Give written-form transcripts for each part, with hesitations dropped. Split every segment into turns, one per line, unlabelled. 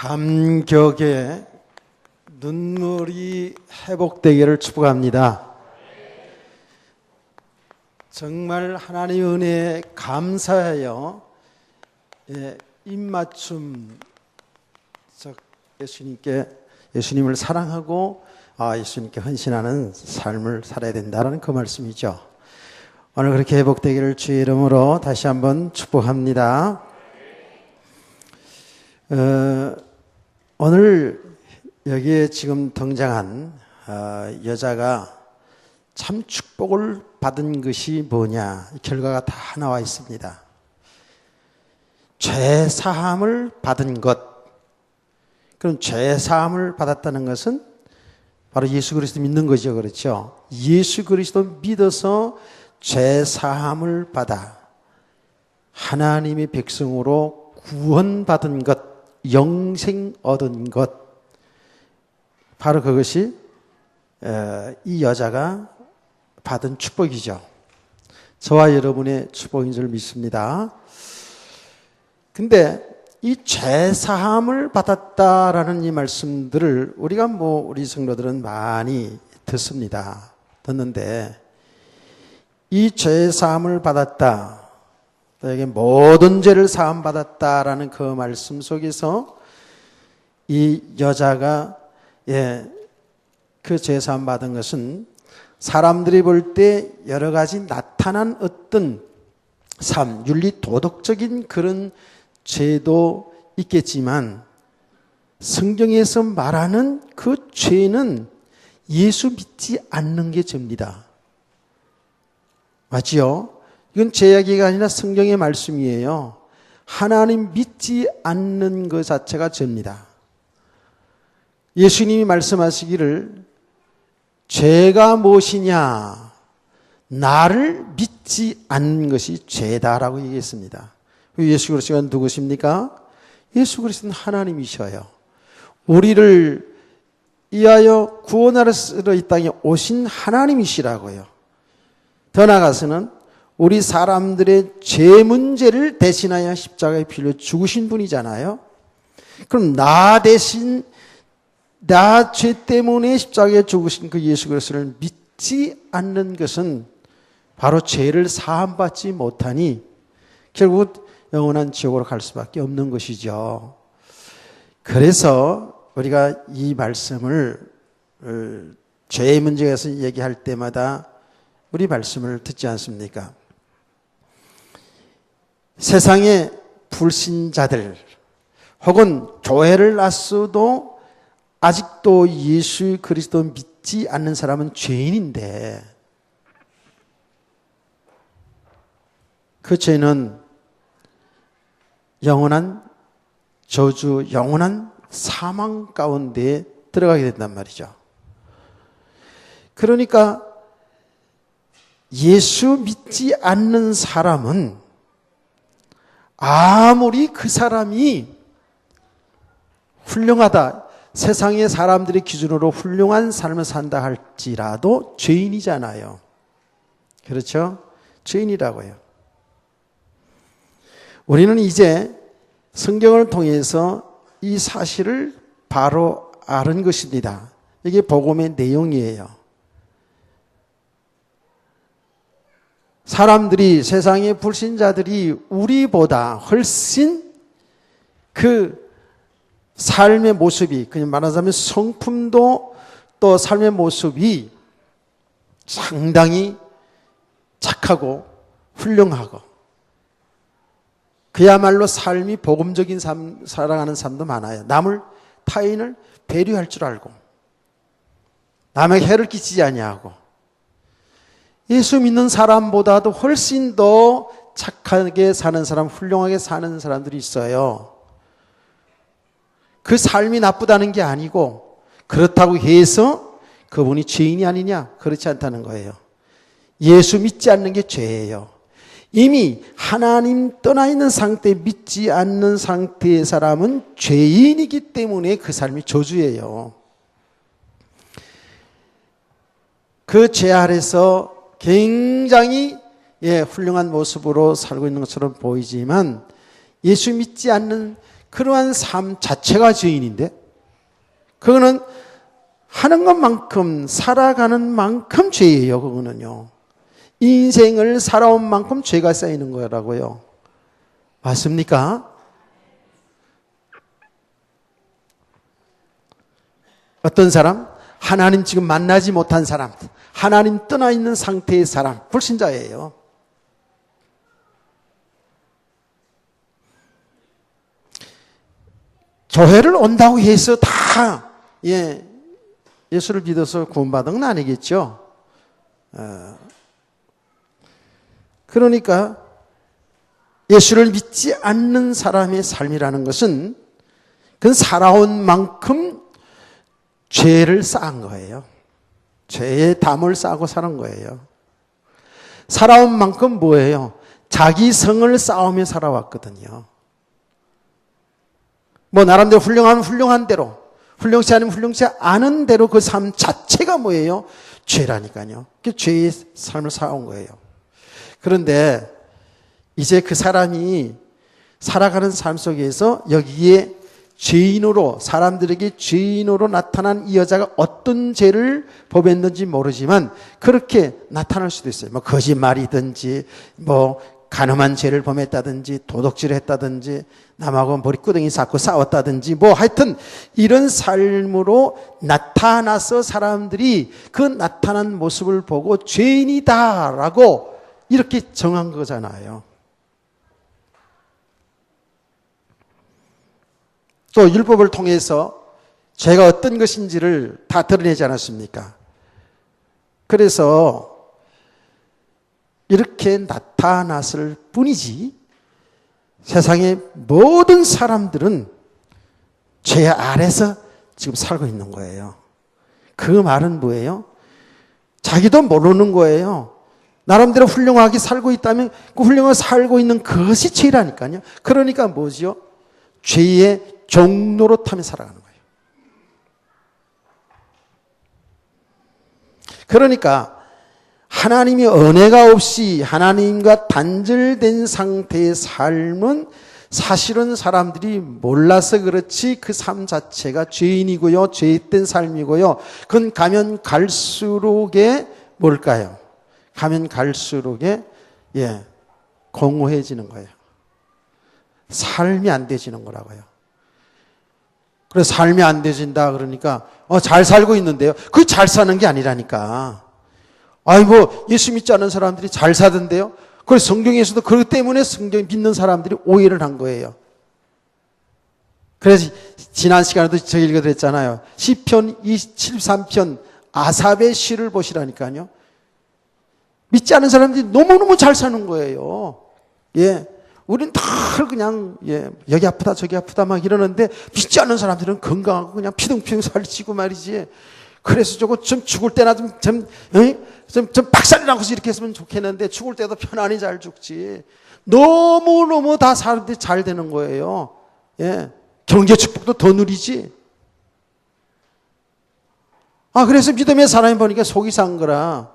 감격의 눈물이 회복되기를 축복합니다. 정말 하나님의 은혜에 감사하여 입맞춤 예수님을 사랑하고 예수님께 헌신하는 삶을 살아야 된다는 그 말씀이죠. 오늘 그렇게 회복되기를 주의 이름으로 다시 한번 축복합니다. 오늘 여기에 지금 등장한 여자가 참 축복을 받은 것이 뭐냐, 결과가 다 나와 있습니다. 죄 사함을 받은 것. 그럼 죄 사함을 받았다는 것은 바로 예수 그리스도 믿는 거죠. 그렇죠? 예수 그리스도 믿어서 죄 사함을 받아 하나님의 백성으로 구원받은 것, 영생 얻은 것, 바로 그것이 이 여자가 받은 축복이죠. 저와 여러분의 축복인 줄 믿습니다. 근데 이 죄사함을 받았다라는 이 말씀들을 우리가 우리 성도들은 많이 듣는데 이 죄사함을 받았다, 너에게 모든 죄를 사함 받았다라는 그 말씀 속에서 이 여자가 그 죄사함 받은 것은 사람들이 볼 때 여러 가지 나타난 어떤 삶, 윤리 도덕적인 그런 죄도 있겠지만 성경에서 말하는 그 죄는 예수 믿지 않는 게 죄입니다. 맞지요? 이건 제 이야기가 아니라 성경의 말씀이에요. 하나님 믿지 않는 것 자체가 죄입니다. 예수님이 말씀하시기를 죄가 무엇이냐? 나를 믿지 않는 것이 죄다라고 얘기했습니다. 예수 그리스도가 누구십니까? 예수 그리스도는 하나님이셔요. 우리를 위하여 구원하러 이 땅에 오신 하나님이시라고요. 더 나아가서는 우리 사람들의 죄 문제를 대신하여 십자가에 빌려 죽으신 분이잖아요. 그럼 나 대신 나 죄 때문에 십자가에 죽으신 그 예수 그리스도를 믿지 않는 것은 바로 죄를 사함받지 못하니 결국 영원한 지옥으로 갈 수밖에 없는 것이죠. 그래서 우리가 이 말씀을 죄의 문제에서 얘기할 때마다 우리 말씀을 듣지 않습니까? 세상의 불신자들 혹은 교회를 나서도 아직도 예수 그리스도 믿지 않는 사람은 죄인인데 그 죄는 영원한 저주, 영원한 사망 가운데 들어가게 된단 말이죠. 그러니까 예수 믿지 않는 사람은 아무리 그 사람이 훌륭하다, 세상의 사람들의 기준으로 훌륭한 삶을 산다 할지라도 죄인이잖아요. 그렇죠? 죄인이라고요. 우리는 이제 성경을 통해서 이 사실을 바로 아는 것입니다. 이게 복음의 내용이에요. 사람들이, 세상의 불신자들이 우리보다 훨씬 그 삶의 모습이, 그냥 말하자면 성품도 또 삶의 모습이 상당히 착하고 훌륭하고 그야말로 삶이 복음적인 삶, 살아가는 삶도 많아요. 타인을 배려할 줄 알고 남에게 해를 끼치지 아니하고 예수 믿는 사람보다도 훨씬 더 착하게 사는 사람, 훌륭하게 사는 사람들이 있어요. 그 삶이 나쁘다는 게 아니고 그렇다고 해서 그분이 죄인이 아니냐? 그렇지 않다는 거예요. 예수 믿지 않는 게 죄예요. 이미 하나님 떠나 있는 상태, 믿지 않는 상태의 사람은 죄인이기 때문에 그 삶이 저주예요. 그 죄 아래서 굉장히 훌륭한 모습으로 살고 있는 것처럼 보이지만 예수 믿지 않는 그러한 삶 자체가 죄인인데, 그거는 하는 것만큼, 살아가는 만큼 죄예요. 그거는요. 인생을 살아온 만큼 죄가 쌓이는 거라고요. 맞습니까? 어떤 사람? 하나님 지금 만나지 못한 사람, 하나님 떠나 있는 상태의 사람, 불신자예요. 교회를 온다고 해서 다 예수를 믿어서 구원받은 건 아니겠죠. 그러니까 예수를 믿지 않는 사람의 삶이라는 것은 그건 살아온 만큼 죄를 쌓은 거예요. 죄의 담을 쌓고 사는 거예요. 살아온 만큼 뭐예요? 자기 성을 쌓으며 살아왔거든요. 뭐 나름대로 훌륭하면 훌륭한 대로, 훌륭치 않으면 훌륭치 않은 대로 그 삶 자체가 뭐예요? 죄라니까요. 그 죄의 삶을 살아온 거예요. 그런데 이제 그 사람이 살아가는 삶 속에서 여기에 죄인으로, 사람들에게 죄인으로 나타난 이 여자가 어떤 죄를 범했는지 모르지만 그렇게 나타날 수도 있어요. 뭐 거짓말이든지, 뭐 간음한 죄를 범했다든지, 도둑질을 했다든지, 남하고 머리끄덩이 쌓고 싸웠다든지, 뭐 하여튼 이런 삶으로 나타나서 사람들이 그 나타난 모습을 보고 죄인이다라고 이렇게 정한 거잖아요. 또 율법을 통해서 죄가 어떤 것인지를 다 드러내지 않았습니까? 그래서 이렇게 나타났을 뿐이지 세상의 모든 사람들은 죄 아래서 지금 살고 있는 거예요. 그 말은 뭐예요? 자기도 모르는 거예요. 나름대로 훌륭하게 살고 있다면 그 훌륭하게 살고 있는 그것이 죄라니까요. 그러니까 뭐지요? 죄의 종로로 타며 살아가는 거예요. 그러니까 하나님의 은혜가 없이 하나님과 단절된 상태의 삶은 사실은 사람들이 몰라서 그렇지 그 삶 자체가 죄인이고요. 죄된 삶이고요. 그건 가면 갈수록에 뭘까요? 가면 갈수록에 공허해지는 거예요. 삶이 안 되지는 거라고요. 그래서 삶이 안 되진다 그러니까 잘 살고 있는데요. 그 잘 사는 게 아니라니까. 뭐 예수 믿지 않는 사람들이 잘 사던데요. 그래서 성경에서도 그것 때문에 성경 믿는 사람들이 오해를 한 거예요. 그래서 지난 시간에도 제가 읽어드렸잖아요. 시편 73편 아삽의 시를 보시라니까요. 믿지 않는 사람들이 너무너무 잘 사는 거예요. 우린 다 그냥 여기 아프다 저기 아프다 막 이러는데 믿지 않는 사람들은 건강하고 그냥 피둥피둥 살찌고 말이지. 그래서 저거 좀 죽을 때나 좀 박살이 나고서 이렇게 했으면 좋겠는데 죽을 때도 편안히 잘 죽지. 너무너무 다 사람들이 잘 되는 거예요. 경제 축복도 더 누리지. 그래서 믿음의 사람이 보니까 속이 산 거라.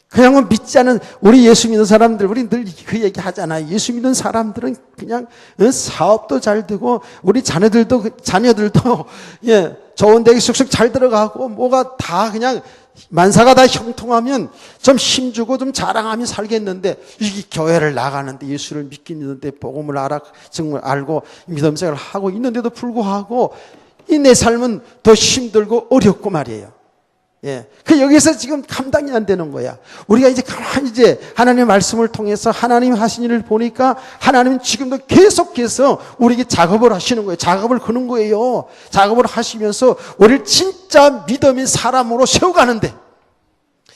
그냥 믿지 않은 우리 예수 믿는 사람들, 우리 늘 그 얘기 하잖아요. 예수 믿는 사람들은 그냥 사업도 잘 되고 우리 자녀들도 좋은 데에 쑥쑥 잘 들어가고 뭐가 다 그냥 만사가 다 형통하면 좀 힘주고 좀 자랑하며 살겠는데 이 교회를 나가는데 예수를 믿긴 있는데 복음을 정말 알고 믿음 생활을 하고 있는데도 불구하고 이 내 삶은 더 힘들고 어렵고 말이에요. 그 여기서 지금 감당이 안 되는 거야. 우리가 이제 가만히 하나님의 말씀을 통해서 하나님 하신 일을 보니까 하나님은 지금도 계속해서 우리에게 작업을 하시는 거예요. 작업을 거는 거예요. 작업을 하시면서 우리를 진짜 믿음의 사람으로 세워가는데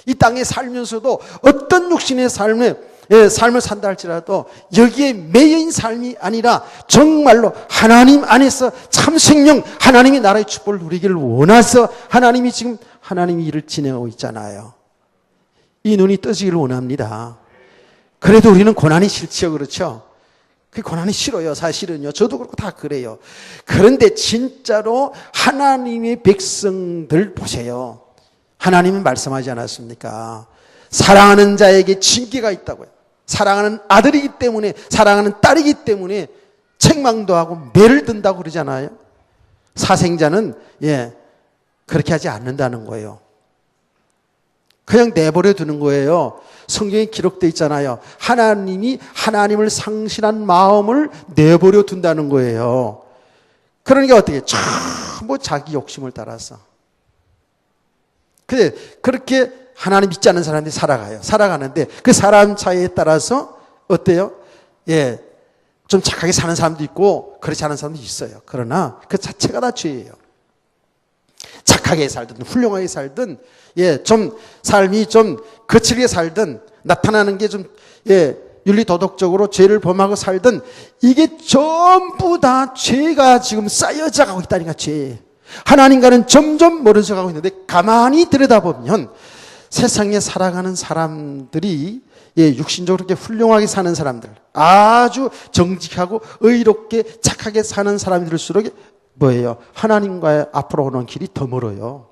이 땅에 살면서도 어떤 육신의 삶을 산다 할지라도 여기에 매여인 삶이 아니라 정말로 하나님 안에서 참 생명 하나님의 나라의 축복을 누리기를 원해서 하나님이 지금 하나님이 일을 진행하고 있잖아요. 이 눈이 떠지기를 원합니다. 그래도 우리는 고난이 싫지요. 그렇죠? 그 고난이 싫어요. 사실은요. 저도 그렇고 다 그래요. 그런데 진짜로 하나님의 백성들 보세요. 하나님은 말씀하지 않았습니까? 사랑하는 자에게 징계가 있다고요. 사랑하는 아들이기 때문에, 사랑하는 딸이기 때문에 책망도 하고 매를 든다고 그러잖아요. 사생자는 그렇게 하지 않는다는 거예요. 그냥 내버려 두는 거예요. 성경에 기록되어 있잖아요. 하나님이 하나님을 상실한 마음을 내버려 둔다는 거예요. 그러니까 어떻게 전부 자기 욕심을 따라서. 그렇게 하나님 믿지 않는 사람들이 살아가는데 그 사람 차이에 따라서 어때요? 좀 착하게 사는 사람도 있고 그렇지 않은 사람도 있어요. 그러나 그 자체가 다 죄예요. 착하게 살든 훌륭하게 살든 좀 삶이 좀 거칠게 살든 나타나는 게 좀 윤리 도덕적으로 죄를 범하고 살든 이게 전부 다 죄가 지금 쌓여져 가고 있다니까. 죄. 하나님과는 점점 멀어져 가고 있는데 가만히 들여다보면 세상에 살아가는 사람들이 육신적으로 그렇게 훌륭하게 사는 사람들, 아주 정직하고 의롭게 착하게 사는 사람들일수록 뭐예요? 하나님과의 앞으로 오는 길이 더 멀어요.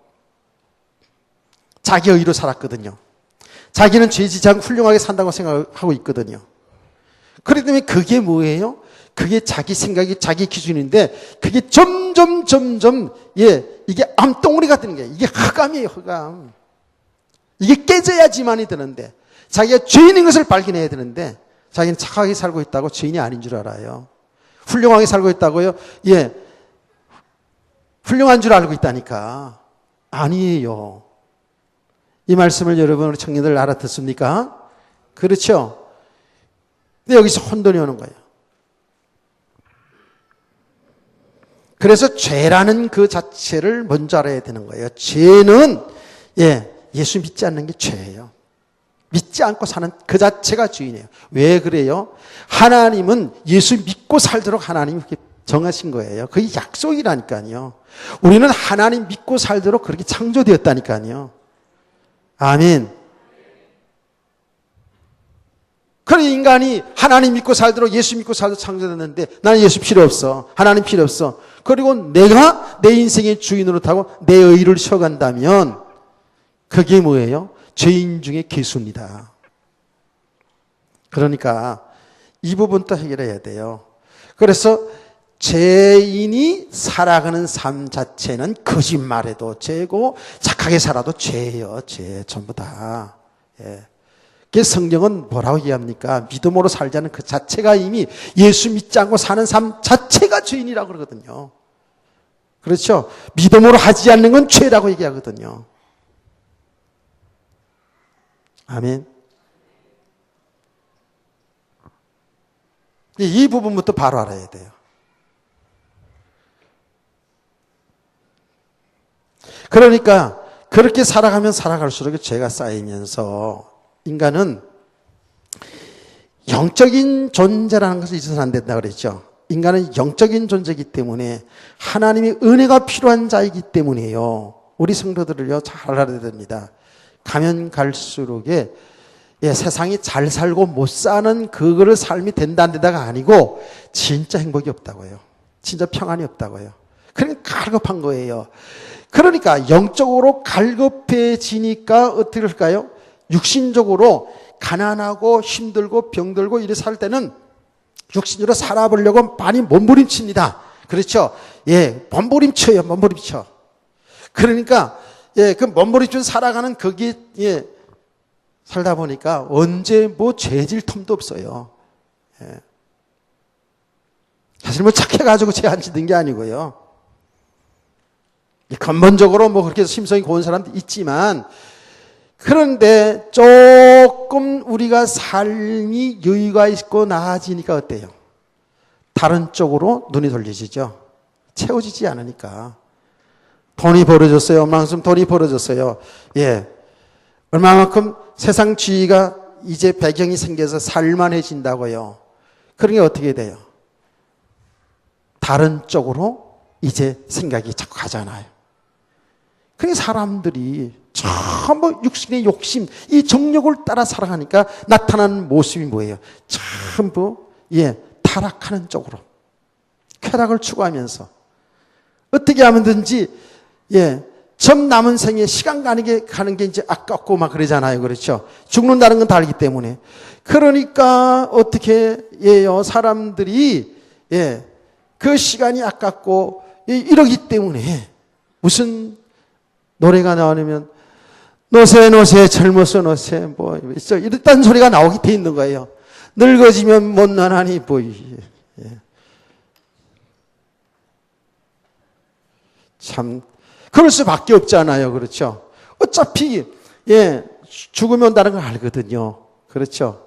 자기 의로 살았거든요. 자기는 죄지지 않고 훌륭하게 산다고 생각하고 있거든요. 그렇기 때문에 그게 뭐예요? 그게 자기 생각이 자기 기준인데 그게 점점 이게 암덩어리가 되는 거예요. 이게 흑암이에요. 흑암. 이게 깨져야지만이 되는데 자기가 죄인인 것을 발견해야 되는데 자기는 착하게 살고 있다고 죄인이 아닌 줄 알아요. 훌륭하게 살고 있다고요? 훌륭한 줄 알고 있다니까. 아니에요. 이 말씀을 여러분 우리 청년들 알아듣습니까? 그렇죠? 근데 여기서 혼돈이 오는 거예요. 그래서 죄라는 그 자체를 먼저 알아야 되는 거예요. 죄는 예수 믿지 않는 게 죄예요. 믿지 않고 사는 그 자체가 죄이네요. 왜 그래요? 하나님은 예수 믿고 살도록 하나님이 그렇게 정하신 거예요. 그게 약속이라니까요. 우리는 하나님 믿고 살도록 그렇게 창조되었다니까요. 아멘. 그런 인간이 하나님 믿고 살도록 예수 믿고 살도록 창조됐는데 나는 예수 필요 없어. 하나님 필요 없어. 그리고 내가 내 인생의 주인으로 타고 내 의를 쉬어간다면 그게 뭐예요? 죄인 중에 괴수입니다. 그러니까 이 부분도 해결해야 돼요. 그래서 죄인이 살아가는 삶 자체는 거짓말해도 죄고 착하게 살아도 죄예요. 죄 전부 다. 그래서 성경은 뭐라고 얘기합니까? 믿음으로 살자는 그 자체가 이미 예수 믿지 않고 사는 삶 자체가 죄인이라고 그러거든요. 그렇죠? 믿음으로 하지 않는 건 죄라고 얘기하거든요. 아멘. 이 부분부터 바로 알아야 돼요. 그러니까 그렇게 살아가면 살아갈수록 죄가 쌓이면서 인간은 영적인 존재라는 것을 잊어서는 안 된다고 그랬죠. 인간은 영적인 존재이기 때문에 하나님의 은혜가 필요한 자이기 때문에요. 우리 성도들을요 잘 알아야 됩니다. 가면 갈수록 세상이 잘 살고 못 사는 그거를 삶이 된다 안 된다가 아니고 진짜 행복이 없다고요. 진짜 평안이 없다고요. 그러니까 갈급한 거예요. 그러니까 영적으로 갈급해지니까 어떻게 할까요? 육신적으로 가난하고 힘들고 병들고 이래 살 때는 육신적으로 살아보려고 많이 몸부림칩니다. 그렇죠? 몸부림쳐요. 몸부림쳐. 그러니까 그 몸부림쳐 살아가는 거기에 살다 보니까 언제 죄질 틈도 없어요. 사실 착해가지고 죄 안 짓는 게 아니고요. 근본적으로 그렇게 심성이 고운 사람도 있지만 그런데 조금 우리가 삶이 여유가 있고 나아지니까 어때요? 다른 쪽으로 눈이 돌려지죠. 채워지지 않으니까. 돈이 벌어졌어요. 얼마만큼 돈이 벌어졌어요. 얼마만큼 세상 주의가 이제 배경이 생겨서 살만해진다고요. 그러게 어떻게 돼요? 다른 쪽으로 이제 생각이 자꾸 가잖아요. 그러니까 사람들이 전부 육신의 욕심, 이 정욕을 따라 살아가니까 나타나는 모습이 뭐예요? 전부 타락하는 쪽으로 쾌락을 추구하면서 어떻게 하면든지 전 남은 생에 시간 가는 게 이제 아깝고 막 그러잖아요. 그렇죠? 죽는다는 건 다 알기 때문에. 그러니까 어떻게 해요? 사람들이 예, 그 시간이 아깝고 이러기 때문에 무슨 노래가 나오면 노세 노세 젊어서 노세 뭐 이랬다는 소리가 나오게 돼 있는 거예요. 늙어지면 못난하니 뭐 예. 참 그럴 수밖에 없잖아요. 그렇죠? 어차피 예, 죽음이 온다는 걸 알거든요. 그렇죠?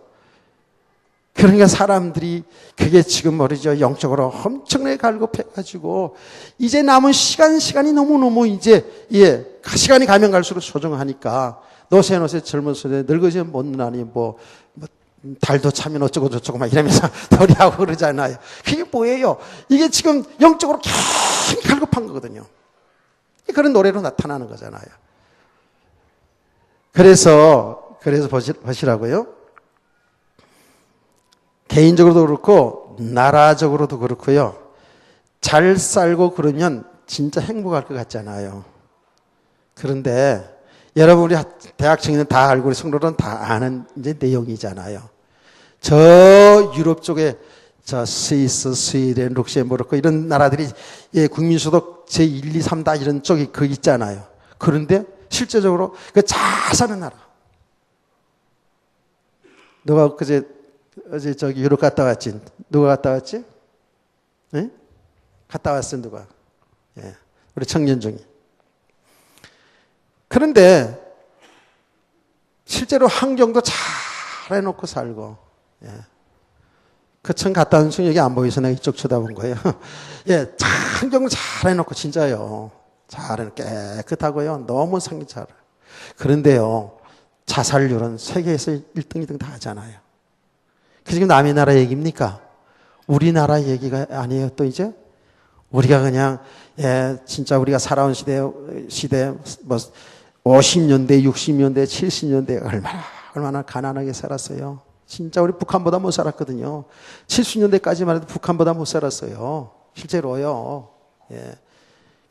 그러니까 사람들이 그게 지금 말이죠. 영적으로 엄청나게 갈급해가지고 이제 남은 시간이 너무너무 이제 예, 시간이 가면 갈수록 소중하니까 노세 젊어서 늙어지면 못나니 뭐 달도 차면 어쩌고 저쩌고 막 이러면서 노래하고 그러잖아요. 그게 뭐예요? 이게 지금 영적으로 굉장히 갈급한 거거든요. 그런 노래로 나타나는 거잖아요. 그래서 보시라고요. 개인적으로도 그렇고 나라적으로도 그렇고요. 잘 살고 그러면 진짜 행복할 것 같잖아요. 그런데 여러분 우리 대학 청년은 다 알고 우리 성도들은 다 아는 이제 내용이잖아요. 저 유럽 쪽에 저 스위스, 스웨덴, 룩셈부르크 이런 나라들이 예, 국민소득 제1, 2, 3 다 이런 쪽이 거기 있잖아요. 그런데 실제적으로 그 잘 사는 나라. 누가 어제 저기 유럽 갔다 왔지? 누가 갔다 왔지? 네? 갔다 왔어 누가? 예, 우리 청년 중에. 그런데 실제로 환경도 잘 해놓고 살고, 예. 그 청 갔다 온 순 여기 안 보여서 내가 이쪽 쳐다본 거예요. 예, 환경을 잘 해놓고 진짜요. 잘 해놓고 깨끗하고요. 너무 상이 잘. 그런데요, 자살률은 세계에서 1등, 2등 다 하잖아요. 그 지금 남의 나라 얘기입니까? 우리나라 얘기가 아니에요. 또 이제 우리가 그냥 예, 진짜 우리가 살아온 시대 뭐 50년대, 60년대, 70년대 얼마나 가난하게 살았어요. 진짜 우리 북한보다 못 살았거든요. 70년대까지만 해도 북한보다 못 살았어요. 실제로요. 예.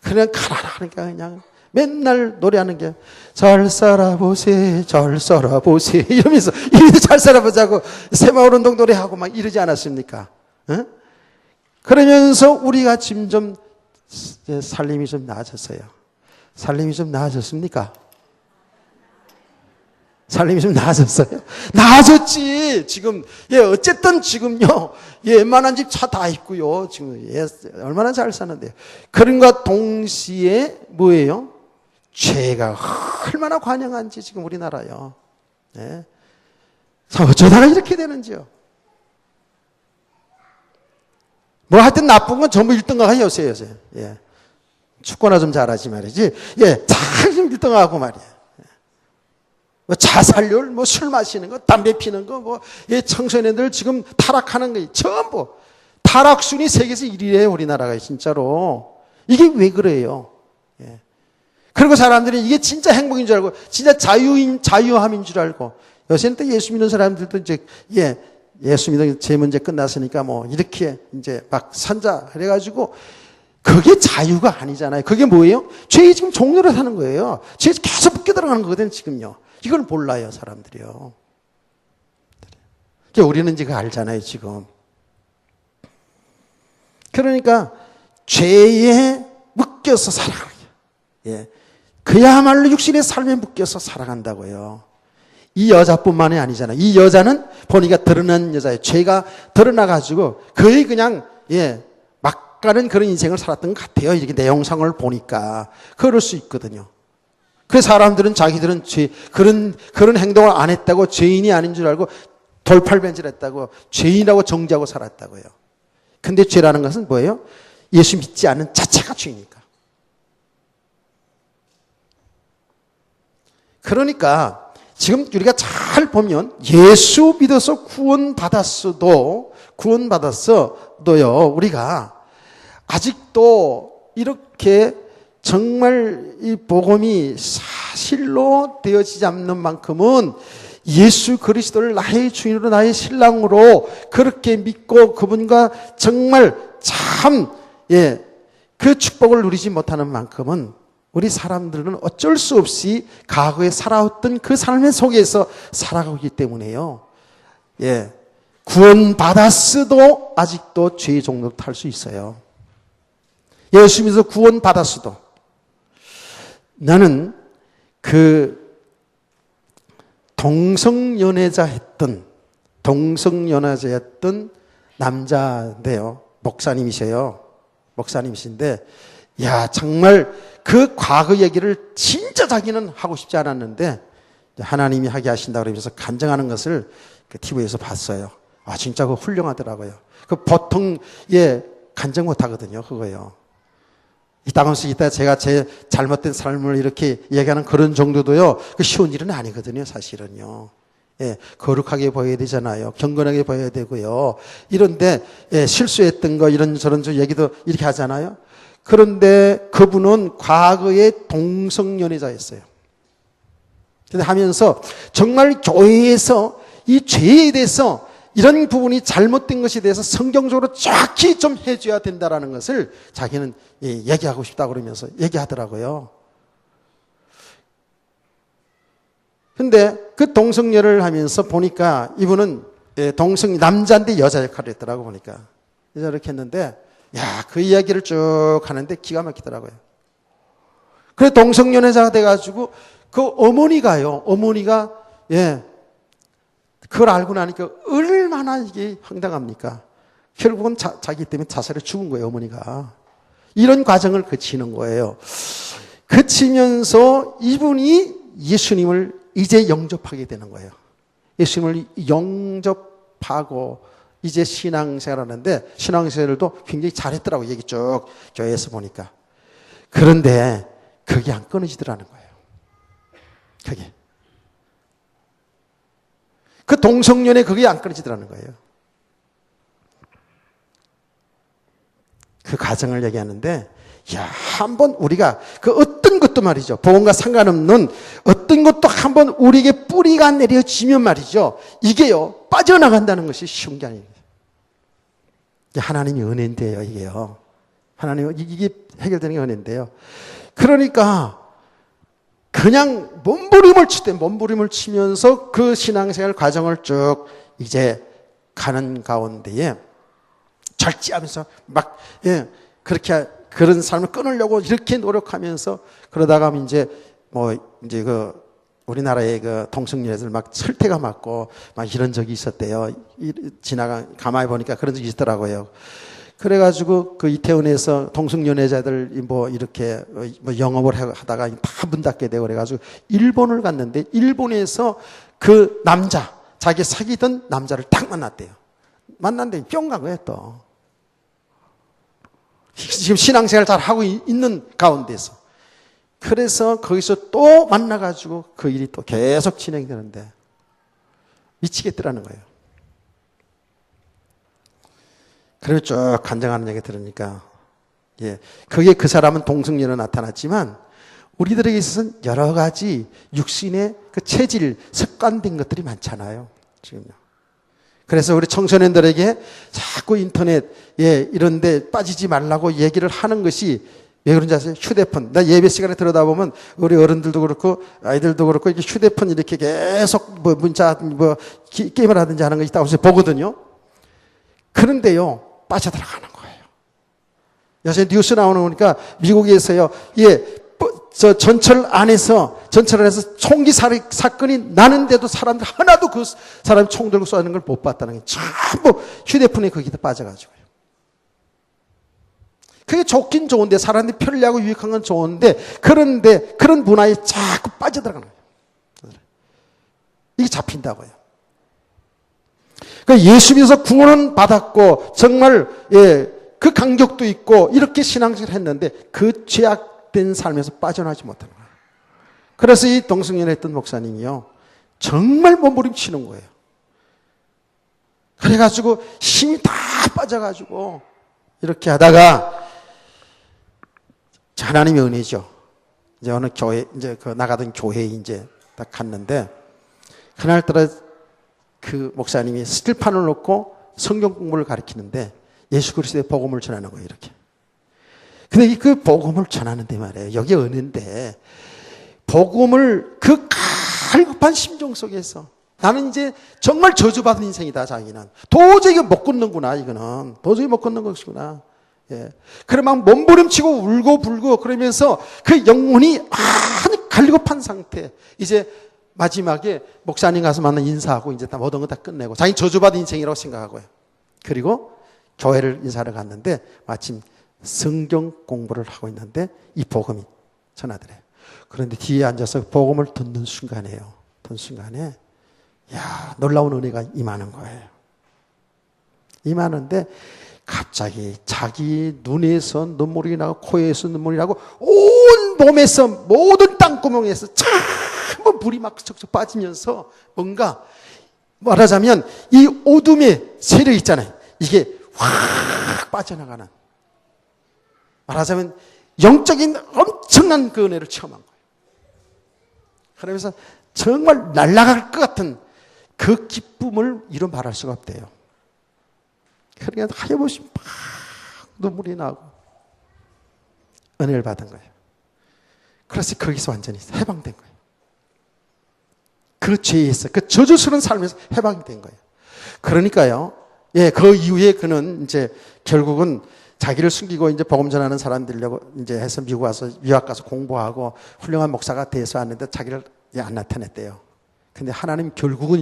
그냥 가난하니까 그냥 맨날 노래하는 게 잘 살아보세, 잘 살아보세 이러면서 잘 살아보자고 새마을운동 노래하고 막 이러지 않았습니까? 어? 그러면서 우리가 지금 좀 살림이 좀 나아졌어요. 살림이 좀 나아졌습니까? 살림이 좀 나아졌어요? 나아졌지. 지금 예 어쨌든 지금요 예 웬만한 집 차 다 있고요. 지금 예 얼마나 잘 사는데요. 그런가 동시에 뭐예요? 죄가 얼마나 관영한지 지금 우리나라요. 예. 참 어쩌다가 이렇게 되는지요. 뭐 하여튼 나쁜 건 전부 1등하고 요새. 예. 축구나 좀 잘하지 말이지. 예, 잘 1등하고 말이야. 뭐 자살률, 뭐 술 마시는 거, 담배 피는 거, 뭐, 예, 청소년들 지금 타락하는 거, 전부. 타락순위 세계에서 1위에요, 우리나라가, 진짜로. 이게 왜 그래요? 예. 그리고 사람들이 이게 진짜 행복인 줄 알고, 진짜 자유함인 줄 알고, 요새는 또 예수 믿는 사람들도 이제, 예, 예수 믿는 제 문제 끝났으니까 뭐, 이렇게 이제 막 산자, 그래가지고, 그게 자유가 아니잖아요. 그게 뭐예요? 죄의 지금 종로를 사는 거예요. 죄에 계속 묶여 들어가는 거거든요, 지금요. 이걸 몰라요, 사람들이요. 우리는 이제 알잖아요, 지금. 그러니까, 죄에 묶여서 살아가는 거예요. 예. 그야말로 육신의 삶에 묶여서 살아간다고요. 이 여자뿐만이 아니잖아요. 이 여자는 보니까 드러난 여자예요. 죄가 드러나가지고, 거의 그냥, 예, 막 가는 그런 인생을 살았던 것 같아요. 이렇게 내용상을 보니까. 그럴 수 있거든요. 그 사람들은 자기들은 그런 행동을 안 했다고 죄인이 아닌 줄 알고 돌팔변질했다고 죄인이라고 정죄하고 살았다고요. 근데 죄라는 것은 뭐예요? 예수 믿지 않는 자체가 죄니까. 그러니까 지금 우리가 잘 보면 예수 믿어서 구원받았어도요, 우리가 아직도 이렇게 정말 이 복음이 사실로 되어지지 않는 만큼은 예수 그리스도를 나의 주인으로 나의 신랑으로 그렇게 믿고 그분과 정말 참, 예, 그 축복을 누리지 못하는 만큼은 우리 사람들은 어쩔 수 없이 과거에 살아왔던 그 삶의 속에서 살아가기 때문에요. 예. 구원받았어도 아직도 죄의 종로로 탈 수 있어요. 예수 믿어서 구원받았어도. 나는 그 동성연애자였던 남자인데요. 목사님이신데, 야, 정말 그 과거 얘기를 진짜 자기는 하고 싶지 않았는데, 하나님이 하게 하신다 그러면서 간증하는 것을 TV에서 봤어요. 아, 진짜 그거 훌륭하더라고요. 그 보통, 간증 못 하거든요, 그거요. 이따가 제가 제 잘못된 삶을 이렇게 얘기하는 그런 정도도요, 그 쉬운 일은 아니거든요, 사실은요. 거룩하게 보여야 되잖아요. 경건하게 보여야 되고요. 이런데, 실수했던 거, 이런저런 얘기도 이렇게 하잖아요. 그런데 그분은 과거에 동성연애자였어요. 근데 하면서 정말 교회에서 이 죄에 대해서 이런 부분이 잘못된 것에 대해서 성경적으로 정확히 좀 해줘야 된다라는 것을 자기는 얘기하고 싶다 그러면서 얘기하더라고요. 근데 그 동성연애를 하면서 보니까 이분은 남자인데 여자 역할을 했더라고 보니까. 이렇게 했는데, 야, 그 이야기를 쭉 하는데 기가 막히더라고요. 그래, 동성연애자가 돼가지고 그 어머니가, 그걸 알고 나니까 얼마나 이게 황당합니까? 결국은 자기 때문에 자살해 죽은 거예요, 어머니가. 이런 과정을 거치는 거예요. 거치면서 이분이 예수님을 이제 영접하게 되는 거예요. 예수님을 영접하고 이제 신앙생활 하는데, 신앙생활도 굉장히 잘했더라고요. 얘기 쭉 교회에서 보니까. 그런데 그게 안 끊어지더라는 거예요. 그게. 그 동성연애 그게 안 끊어지더라는 거예요. 그 과정을 얘기하는데, 야, 한번 우리가 그 어떤 것도 말이죠. 복음과 상관없는 어떤 것도 한번 우리에게 뿌리가 내려지면 말이죠. 이게요, 빠져나간다는 것이 쉬운 게 아니에요. 하나님이 은혜인데요, 이게요. 이게 해결되는 게 은혜인데요. 그러니까, 그냥 몸부림을 치면서 그 신앙생활 과정을 쭉 이제 가는 가운데에 절제하면서 그렇게 그런 삶을 끊으려고 이렇게 노력하면서 그러다가 우리나라의 그 동성연애들 막 철퇴가 맞고 막 이런 적이 있었대요. 가만히 보니까 그런 적이 있더라고요. 그래가지고 그 이태원에서 동성연애자들 이렇게 영업을 하다가 다 문 닫게 되고 그래가지고 일본을 갔는데 일본에서 그 자기 사귀던 남자를 딱 만났대요. 만났는데 뿅 간 거예요, 또. 지금 신앙생활 잘 하고 있는 가운데서. 그래서 거기서 또 만나가지고 그 일이 또 계속 진행되는데 미치겠더라는 거예요. 그래서 쭉 간증하는 얘기 들으니까, 그게 그 사람은 동성연애로 나타났지만 우리들에게 있어서는 여러 가지 육신의 그 체질, 습관된 것들이 많잖아요. 지금요. 그래서 우리 청소년들에게 자꾸 인터넷, 이런 데 빠지지 말라고 얘기를 하는 것이 왜 그런지 아세요? 휴대폰. 나 예배 시간에 들어다 보면 우리 어른들도 그렇고 아이들도 그렇고 이렇게 휴대폰 이렇게 계속 문자, 게임을 하든지 하는 거 있다고 해서 보거든요. 그런데요, 빠져들어가는 거예요. 요새 뉴스 나오는 거니까 미국에서요, 전철 안에서 총기 사건이 나는데도 사람들 하나도 그 사람이 총 들고 쏘는 걸 못 봤다는 게 전부 휴대폰에 거기다 빠져가지고요. 그게 좋긴 좋은데, 사람들이 편리하고 유익한 건 좋은데, 그런데 그런 문화에 자꾸 빠져들어가는 거예요. 이게 잡힌다고요. 그러니까 예수 믿어서 구원은 받았고, 정말, 그 간격도 있고, 이렇게 신앙생활을 했는데, 그 죄악된 삶에서 빠져나지 못하는 거예요. 그래서 이 동성연애 했던 목사님이요, 정말 몸부림치는 거예요. 그래가지고, 힘이 다 빠져가지고, 이렇게 하다가, 하나님의 은혜죠. 이제 어느 교회, 나가던 교회에 이제 딱 갔는데, 그날따라 그 목사님이 스틸판을 놓고 성경 공부를 가르치는데 예수 그리스도의 복음을 전하는 거예요, 이렇게. 근데 그 복음을 전하는데 말이에요. 여기 은혜인데, 복음을 그 갈급한 심정 속에서 나는 이제 정말 저주받은 인생이다, 자기는. 도저히 이거 못 걷는구나, 이거는. 도저히 못 걷는 것이구나. 예. 그래 막 몸부림치고 울고 불고 그러면서 그 영혼이 아주 갈급한 상태. 이제 마지막에 목사님 가서 만나 인사하고 이제 다 모든 거 다 끝내고 자기 저주받은 인생이라고 생각하고요. 그리고 교회를 인사를 갔는데 마침 성경 공부를 하고 있는데 이 복음이 전하더래요. 그런데 뒤에 앉아서 복음을 듣는 순간에요. 듣는 순간에 야, 놀라운 은혜가 임하는 거예요. 임하는데 갑자기 자기 눈에서 눈물이 나고 코에서 눈물이 나고 온 몸에서 모든 땅구멍에서 전부 물이 막 척척 빠지면서 뭔가 말하자면 이 어둠의 세력 있잖아요. 이게 확 빠져나가는, 말하자면 영적인 엄청난 그 은혜를 체험한 거예요. 그러면서 정말 날아갈 것 같은 그 기쁨을 이루 말할 수가 없대요. 그러니까 하염없이 막 눈물이 나고 은혜를 받은 거예요. 그래서 거기서 완전히 해방된 거예요. 그 죄에서, 그 저주스러운 삶에서 해방이 된 거예요. 그러니까요, 예, 그 이후에 그는 이제 결국은 자기를 숨기고 이제 복음 전하는 사람들이라고 이제 해서 미국 와서 유학 가서 공부하고 훌륭한 목사가 돼서 왔는데 자기를 안 나타냈대요. 근데 하나님 결국은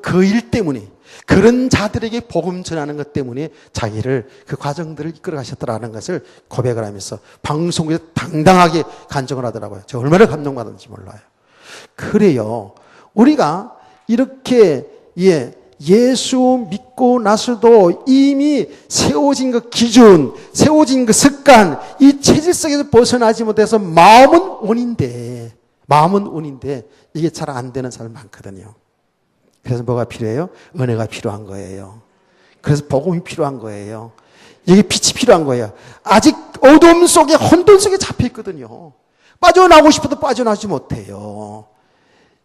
그 일 때문에, 그런 자들에게 복음 전하는 것 때문에 자기를 그 과정들을 이끌어 가셨더라는 것을 고백을 하면서 방송국에서 당당하게 간증을 하더라고요. 제가 얼마나 감동받았는지 몰라요. 그래요. 우리가 이렇게 예수 믿고 나서도 이미 세워진 그 기준, 세워진 그 습관, 이 체질 속에서 벗어나지 못해서 마음은 원인데 이게 잘 안 되는 사람 많거든요. 그래서 뭐가 필요해요? 은혜가 필요한 거예요. 그래서 복음이 필요한 거예요. 여기 빛이 필요한 거예요. 아직 어둠 속에, 혼돈 속에 잡혀 있거든요. 빠져나오고 싶어도 빠져나오지 못해요.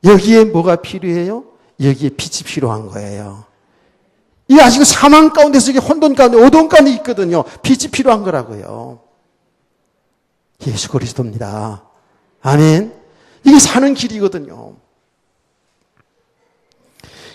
여기에 뭐가 필요해요? 여기에 빛이 필요한 거예요. 이 아직 사망 가운데서 혼돈 가운데, 어두운 가운데 있거든요. 빛이 필요한 거라고요. 예수 그리스도입니다. 아멘. 이게 사는 길이거든요.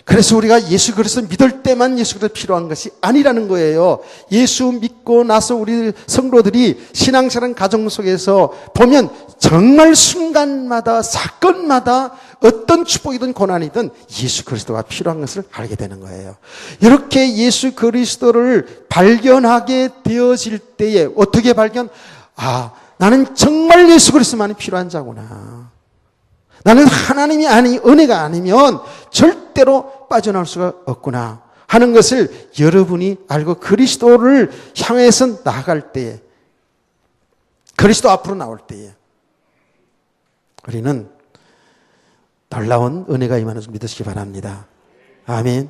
그래서 우리가 예수 그리스도 믿을 때만 예수 그리스도 필요한 것이 아니라는 거예요. 예수 믿고 나서 우리 성도들이 신앙생활 가정 속에서 보면 정말 순간마다, 사건마다 어떤 축복이든 고난이든 예수 그리스도가 필요한 것을 알게 되는 거예요. 이렇게 예수 그리스도를 발견하게 되어질 때에 어떻게 발견? 나는 정말 예수 그리스도만이 필요한 자구나. 나는 하나님이 은혜가 아니면 절대로 빠져나올 수가 없구나 하는 것을 여러분이 알고 그리스도를 향해서 나아갈 때에, 그리스도 앞으로 나올 때에 우리는 놀라운 은혜가 임하는 줄 믿으시기 바랍니다. 아멘.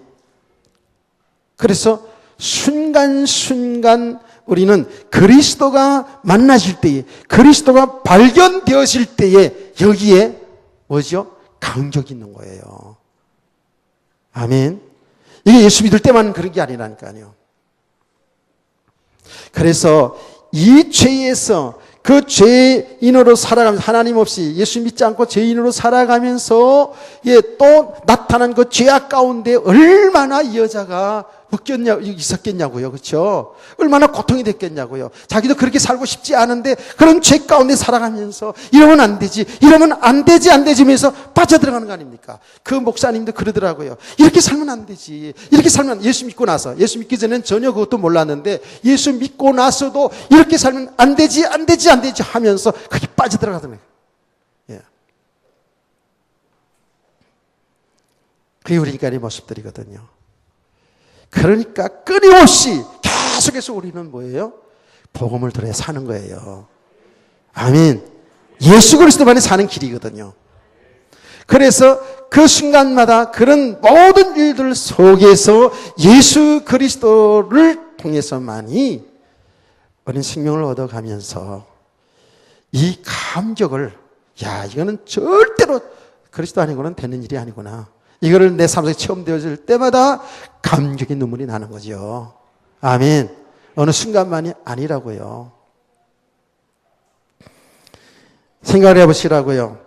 그래서 순간순간 우리는 그리스도가 만나실 때에, 그리스도가 발견되어질 때에 여기에 뭐죠? 감격이 있는 거예요. 아멘. 이게 예수 믿을 때만 그런 게 아니라니까요. 그래서 이 죄에서, 그 죄인으로 살아가면서, 하나님 없이 예수 믿지 않고 죄인으로 살아가면서 또 나타난 그 죄악 가운데 얼마나 이 여자가 있었겠냐고요. 그렇죠? 얼마나 고통이 됐겠냐고요. 자기도 그렇게 살고 싶지 않은데 그런 죄 가운데 살아가면서 이러면 안 되지, 이러면 안 되지 하면서 빠져들어가는 거 아닙니까? 그 목사님도 그러더라고요. 이렇게 살면 안 되지. 이렇게 살면, 예수 믿고 나서, 예수 믿기 전에는 전혀 그것도 몰랐는데 예수 믿고 나서도 이렇게 살면 안 되지 하면서 그게 빠져들어가더라고요. 그게 우리 인간의 모습들이거든요. 그러니까 끊임없이 계속해서 우리는 뭐예요? 복음을 들어야 사는 거예요. 아멘. 예수 그리스도만이 사는 길이거든요. 그래서 그 순간마다 그런 모든 일들 속에서 예수 그리스도를 통해서만이 우리는 생명을 얻어가면서 이 감격을, 이거는 절대로 그리스도 아니고는 되는 일이 아니구나, 이거를 내 삶 속에 체험되어질 때마다 감격의 눈물이 나는 거죠. 아멘. 어느 순간만이 아니라고요. 생각을 해보시라고요.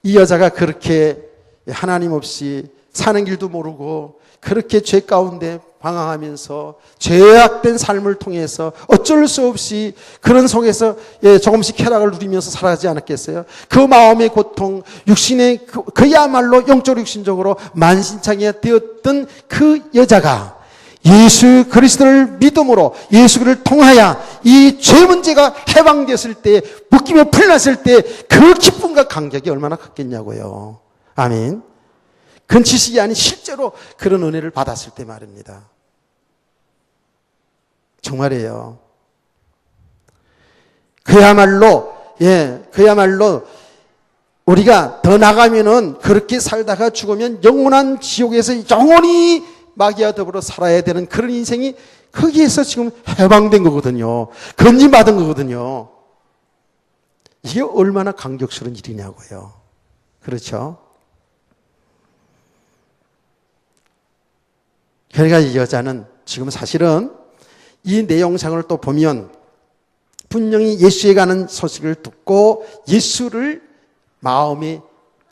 이 여자가 그렇게 하나님 없이 사는 길도 모르고 그렇게 죄 가운데 방황하면서 죄악된 삶을 통해서 어쩔 수 없이 그런 속에서 조금씩 쾌락을 누리면서 살아가지 않았겠어요? 그 마음의 고통, 육신의 그야말로 영적 육신적으로 만신창이가 되었던 그 여자가 예수 그리스도를 믿음으로 예수 그리스도를 통하여 이 죄 문제가 해방되었을 때, 묶임이 풀렸을 때 그 기쁨과 감격이 얼마나 컸겠냐고요. 아멘. 근치식이 아닌 실제로 그런 은혜를 받았을 때 말입니다. 정말이에요. 그야말로 우리가 더 나가면은 그렇게 살다가 죽으면 영원한 지옥에서 영원히 마귀와 더불어 살아야 되는 그런 인생이 거기에서 지금 해방된 거거든요. 건진받은 거거든요. 이게 얼마나 감격스러운 일이냐고요. 그렇죠? 그러니까 이 여자는 지금 사실은 이 내용상을 또 보면 분명히 예수에 가는 소식을 듣고 예수를 마음에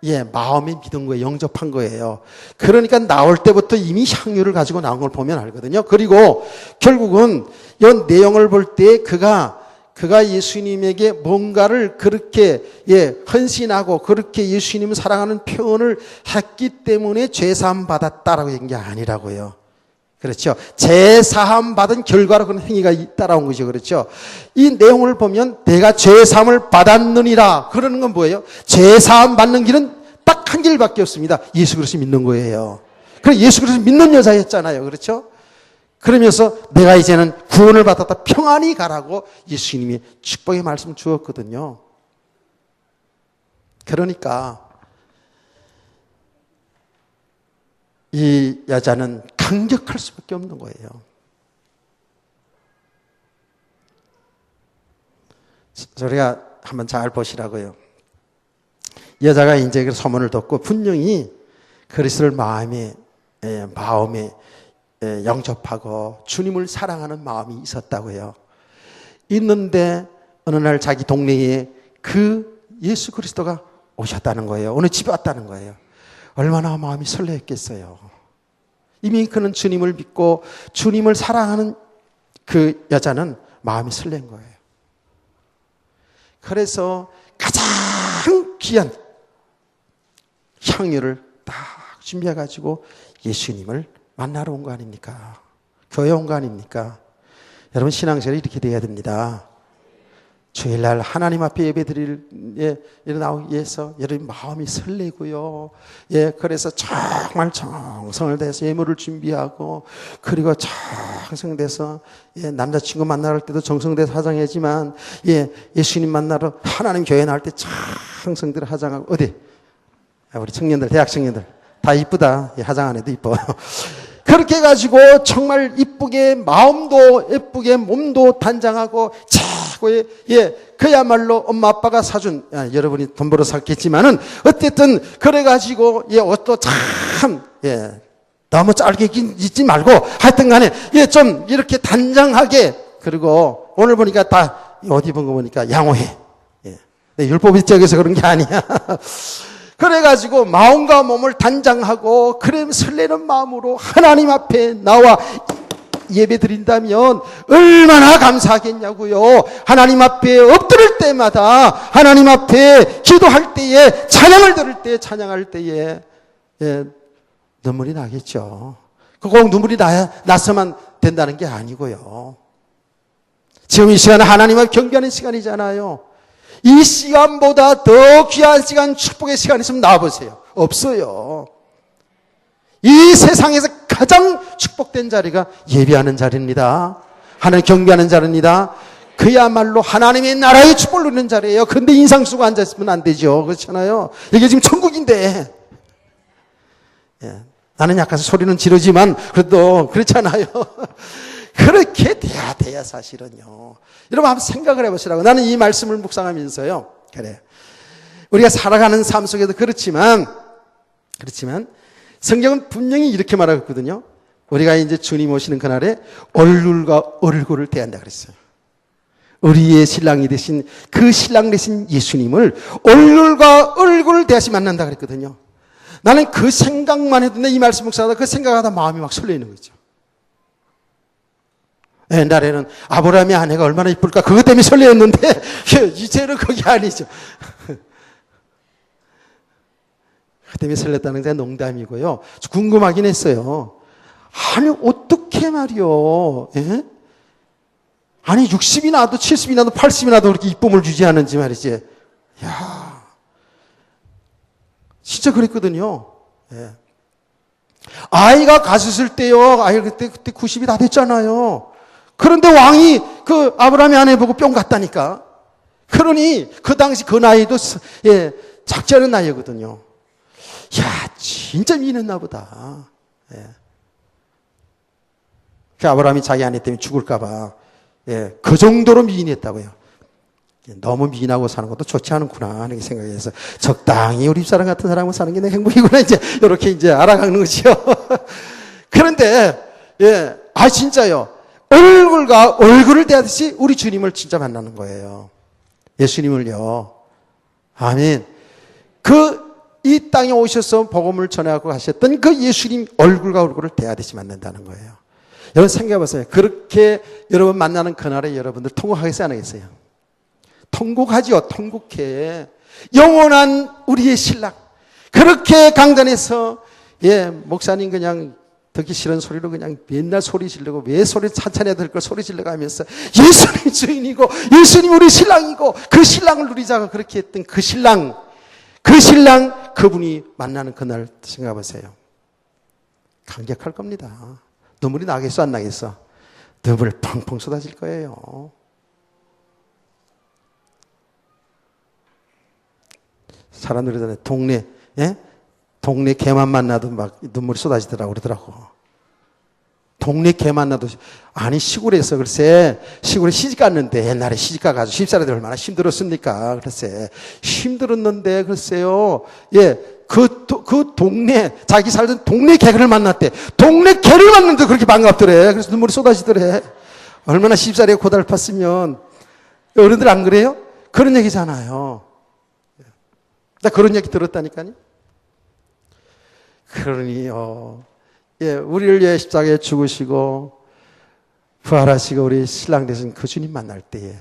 믿은 거예요. 영접한 거예요. 그러니까 나올 때부터 이미 향유를 가지고 나온 걸 보면 알거든요. 그리고 결국은 이 내용을 볼 때 그가 예수님에게 뭔가를 그렇게 헌신하고 그렇게 예수님을 사랑하는 표현을 했기 때문에 죄사함 받았다라고 얘기한 게 아니라고요. 그렇죠. 죄사함 받은 결과로 그런 행위가 따라온 거죠. 그렇죠. 이 내용을 보면 내가 죄사함을 받았느니라 그러는 건 뭐예요? 죄사함 받는 길은 딱 한 길밖에 없습니다. 예수 그리스도 믿는 거예요. 그래서 예수 그리스도 믿는 여자였잖아요. 그렇죠. 그러면서 내가 이제는 구원을 받았다 평안히 가라고 예수님이 축복의 말씀을 주었거든요. 그러니까 이 여자는 감격할 수밖에 없는 거예요. 우리가 한번 잘 보시라고요. 여자가 이제 그 소문을 듣고 분명히 그리스도를 마음에 영접하고 주님을 사랑하는 마음이 있었다고요. 있는데 어느 날 자기 동네에 그 예수 그리스도가 오셨다는 거예요. 오늘 집에 왔다는 거예요. 얼마나 마음이 설레했겠어요. 이미 그는 주님을 믿고 주님을 사랑하는 그 여자는 마음이 설렌 거예요. 그래서 가장 귀한 향유를 딱 준비해가지고 예수님을 만나러 온 거 아닙니까? 교회 온 거 아닙니까? 여러분 신앙생활이 이렇게 돼야 됩니다. 주일날 하나님 앞에 예배드릴 나오기 위해서 여러분 마음이 설레고요. 그래서 정말 정성을 다해서 예물을 준비하고 그리고 정성돼서 남자친구 만나러 때도 정성돼서 화장하지만 예수님 만나러 하나님 교회 나올 때 정성대로 화장하고 어디 우리 청년들 대학 청년들 다 이쁘다. 화장 안 해도 이뻐. 그렇게 해가지고 정말 이쁘게 마음도 예쁘게 몸도 단장하고 최고의 그야말로 엄마 아빠가 사준 여러분이 돈 벌어 샀겠지만은 어쨌든 그래가지고 옷도 참 너무 짧게 입지 말고 하여튼간에 좀 이렇게 단장하게 그리고 오늘 보니까 다 옷 입은 거 보니까 양호해. 율법이 적어서 그런 게 아니야. 그래가지고 마음과 몸을 단장하고 그래 설레는 마음으로 하나님 앞에 나와 예배 드린다면 얼마나 감사하겠냐고요. 하나님 앞에 엎드릴 때마다 하나님 앞에 기도할 때에 찬양을 들을 때 찬양할 때에 눈물이 나겠죠. 꼭 눈물이 나서만 된다는 게 아니고요. 지금 이 시간은 하나님 앞에 경배하는 시간이잖아요. 이 시간보다 더 귀한 시간, 축복의 시간 있으면 나와보세요. 없어요. 이 세상에서 가장 축복된 자리가 예배하는 자리입니다. 하나님 경배하는 자리입니다. 그야말로 하나님의 나라의 축복을 누리는 자리예요. 그런데 인상 쓰고 앉아있으면 안 되죠. 그렇잖아요. 이게 지금 천국인데. 나는 약간 소리는 지르지만 그래도 그렇잖아요. 그렇게 돼야 사실은요. 여러분 한번 생각을 해보시라고. 나는 이 말씀을 묵상하면서요. 그래. 우리가 살아가는 삶 속에도 그렇지만 성경은 분명히 이렇게 말하고 있거든요. 우리가 이제 주님 오시는 그날에 얼굴과 얼굴을 대한다 그랬어요. 우리의 신랑이 되신 그 신랑 되신 예수님을 얼굴과 얼굴을 대하시 만난다 그랬거든요. 나는 그 생각만 해도 이 말씀 묵상하다 그 생각하다 마음이 막 설레는 거죠. 옛날에는 아브라함의 아내가 얼마나 이쁠까 그것 때문에 설레었는데 이제는 그게 아니죠. 그 때문에 설렜다는 게 농담이고요. 궁금하긴 했어요. 아니 어떻게 말이요. 예? 아니 60이 나도 70이 나도 80이 나도 그렇게 이쁨을 주지 않은지 말이지. 야, 진짜 그랬거든요. 예. 아이가 가졌을 때요. 아이 그때 90이 다 됐잖아요. 그런데 왕이 그 아브라함의 아내 보고 뿅 갔다니까. 그러니 그 당시 그 나이도 예, 작지 않은 나이거든요. 야, 진짜 미인했나 보다. 예. 그 아브라함이 자기 아내 때문에 죽을까봐 예, 그 정도로 미인했다고요. 너무 미인하고 사는 것도 좋지 않구나 하는 생각해서 적당히 우리 집사람 같은 사람하고 사는 게 내 행복이구나 이제 이렇게 이제 알아가는 거죠. 그런데 예, 아 진짜요. 얼굴과 얼굴을 대하듯이 우리 주님을 진짜 만나는 거예요. 예수님을요. 아멘. 이 땅에 오셔서 복음을 전하고 가셨던 그 예수님 얼굴과 얼굴을 대하듯이 만난다는 거예요. 여러분 생각해 보세요. 그렇게 여러분 만나는 그날에 여러분들 통곡하겠어요, 안 하겠어요? 통곡하지요. 통곡해. 영원한 우리의 신랑. 그렇게 강단에서 예, 목사님 그냥 듣기 싫은 소리로 그냥 맨날 소리 지르고 왜 소리 찬찬히 들을 걸 소리 질러가 하면서 예수님 주인이고 예수님 우리 신랑이고 그 신랑을 누리자고 그렇게 했던 그 신랑 그분이 만나는 그날 생각해 보세요. 감격할 겁니다. 눈물이 나겠어 안 나겠어? 눈물 펑펑 쏟아질 거예요. 사람들이 전에 동네 개만 만나도 막 눈물이 쏟아지더라고 그러더라고. 동네 개 만나도 아니 시골에서 글쎄 시골에 시집 갔는데 옛날에 시집 가가지고 집사람들 얼마나 힘들었습니까? 글쎄 힘들었는데 글쎄요 그 동네 자기 살던 동네 개를 만났대. 동네 개를 만났는데 그렇게 반갑더래. 그래서 눈물이 쏟아지더래. 얼마나 시집살이가 고달팠으면. 어른들 안 그래요? 그런 얘기잖아요. 나 그런 얘기 들었다니까요. 그러니 우리를 위해 십자가에 죽으시고 부활하시고 우리 신랑 되신 그 주님 만날 때에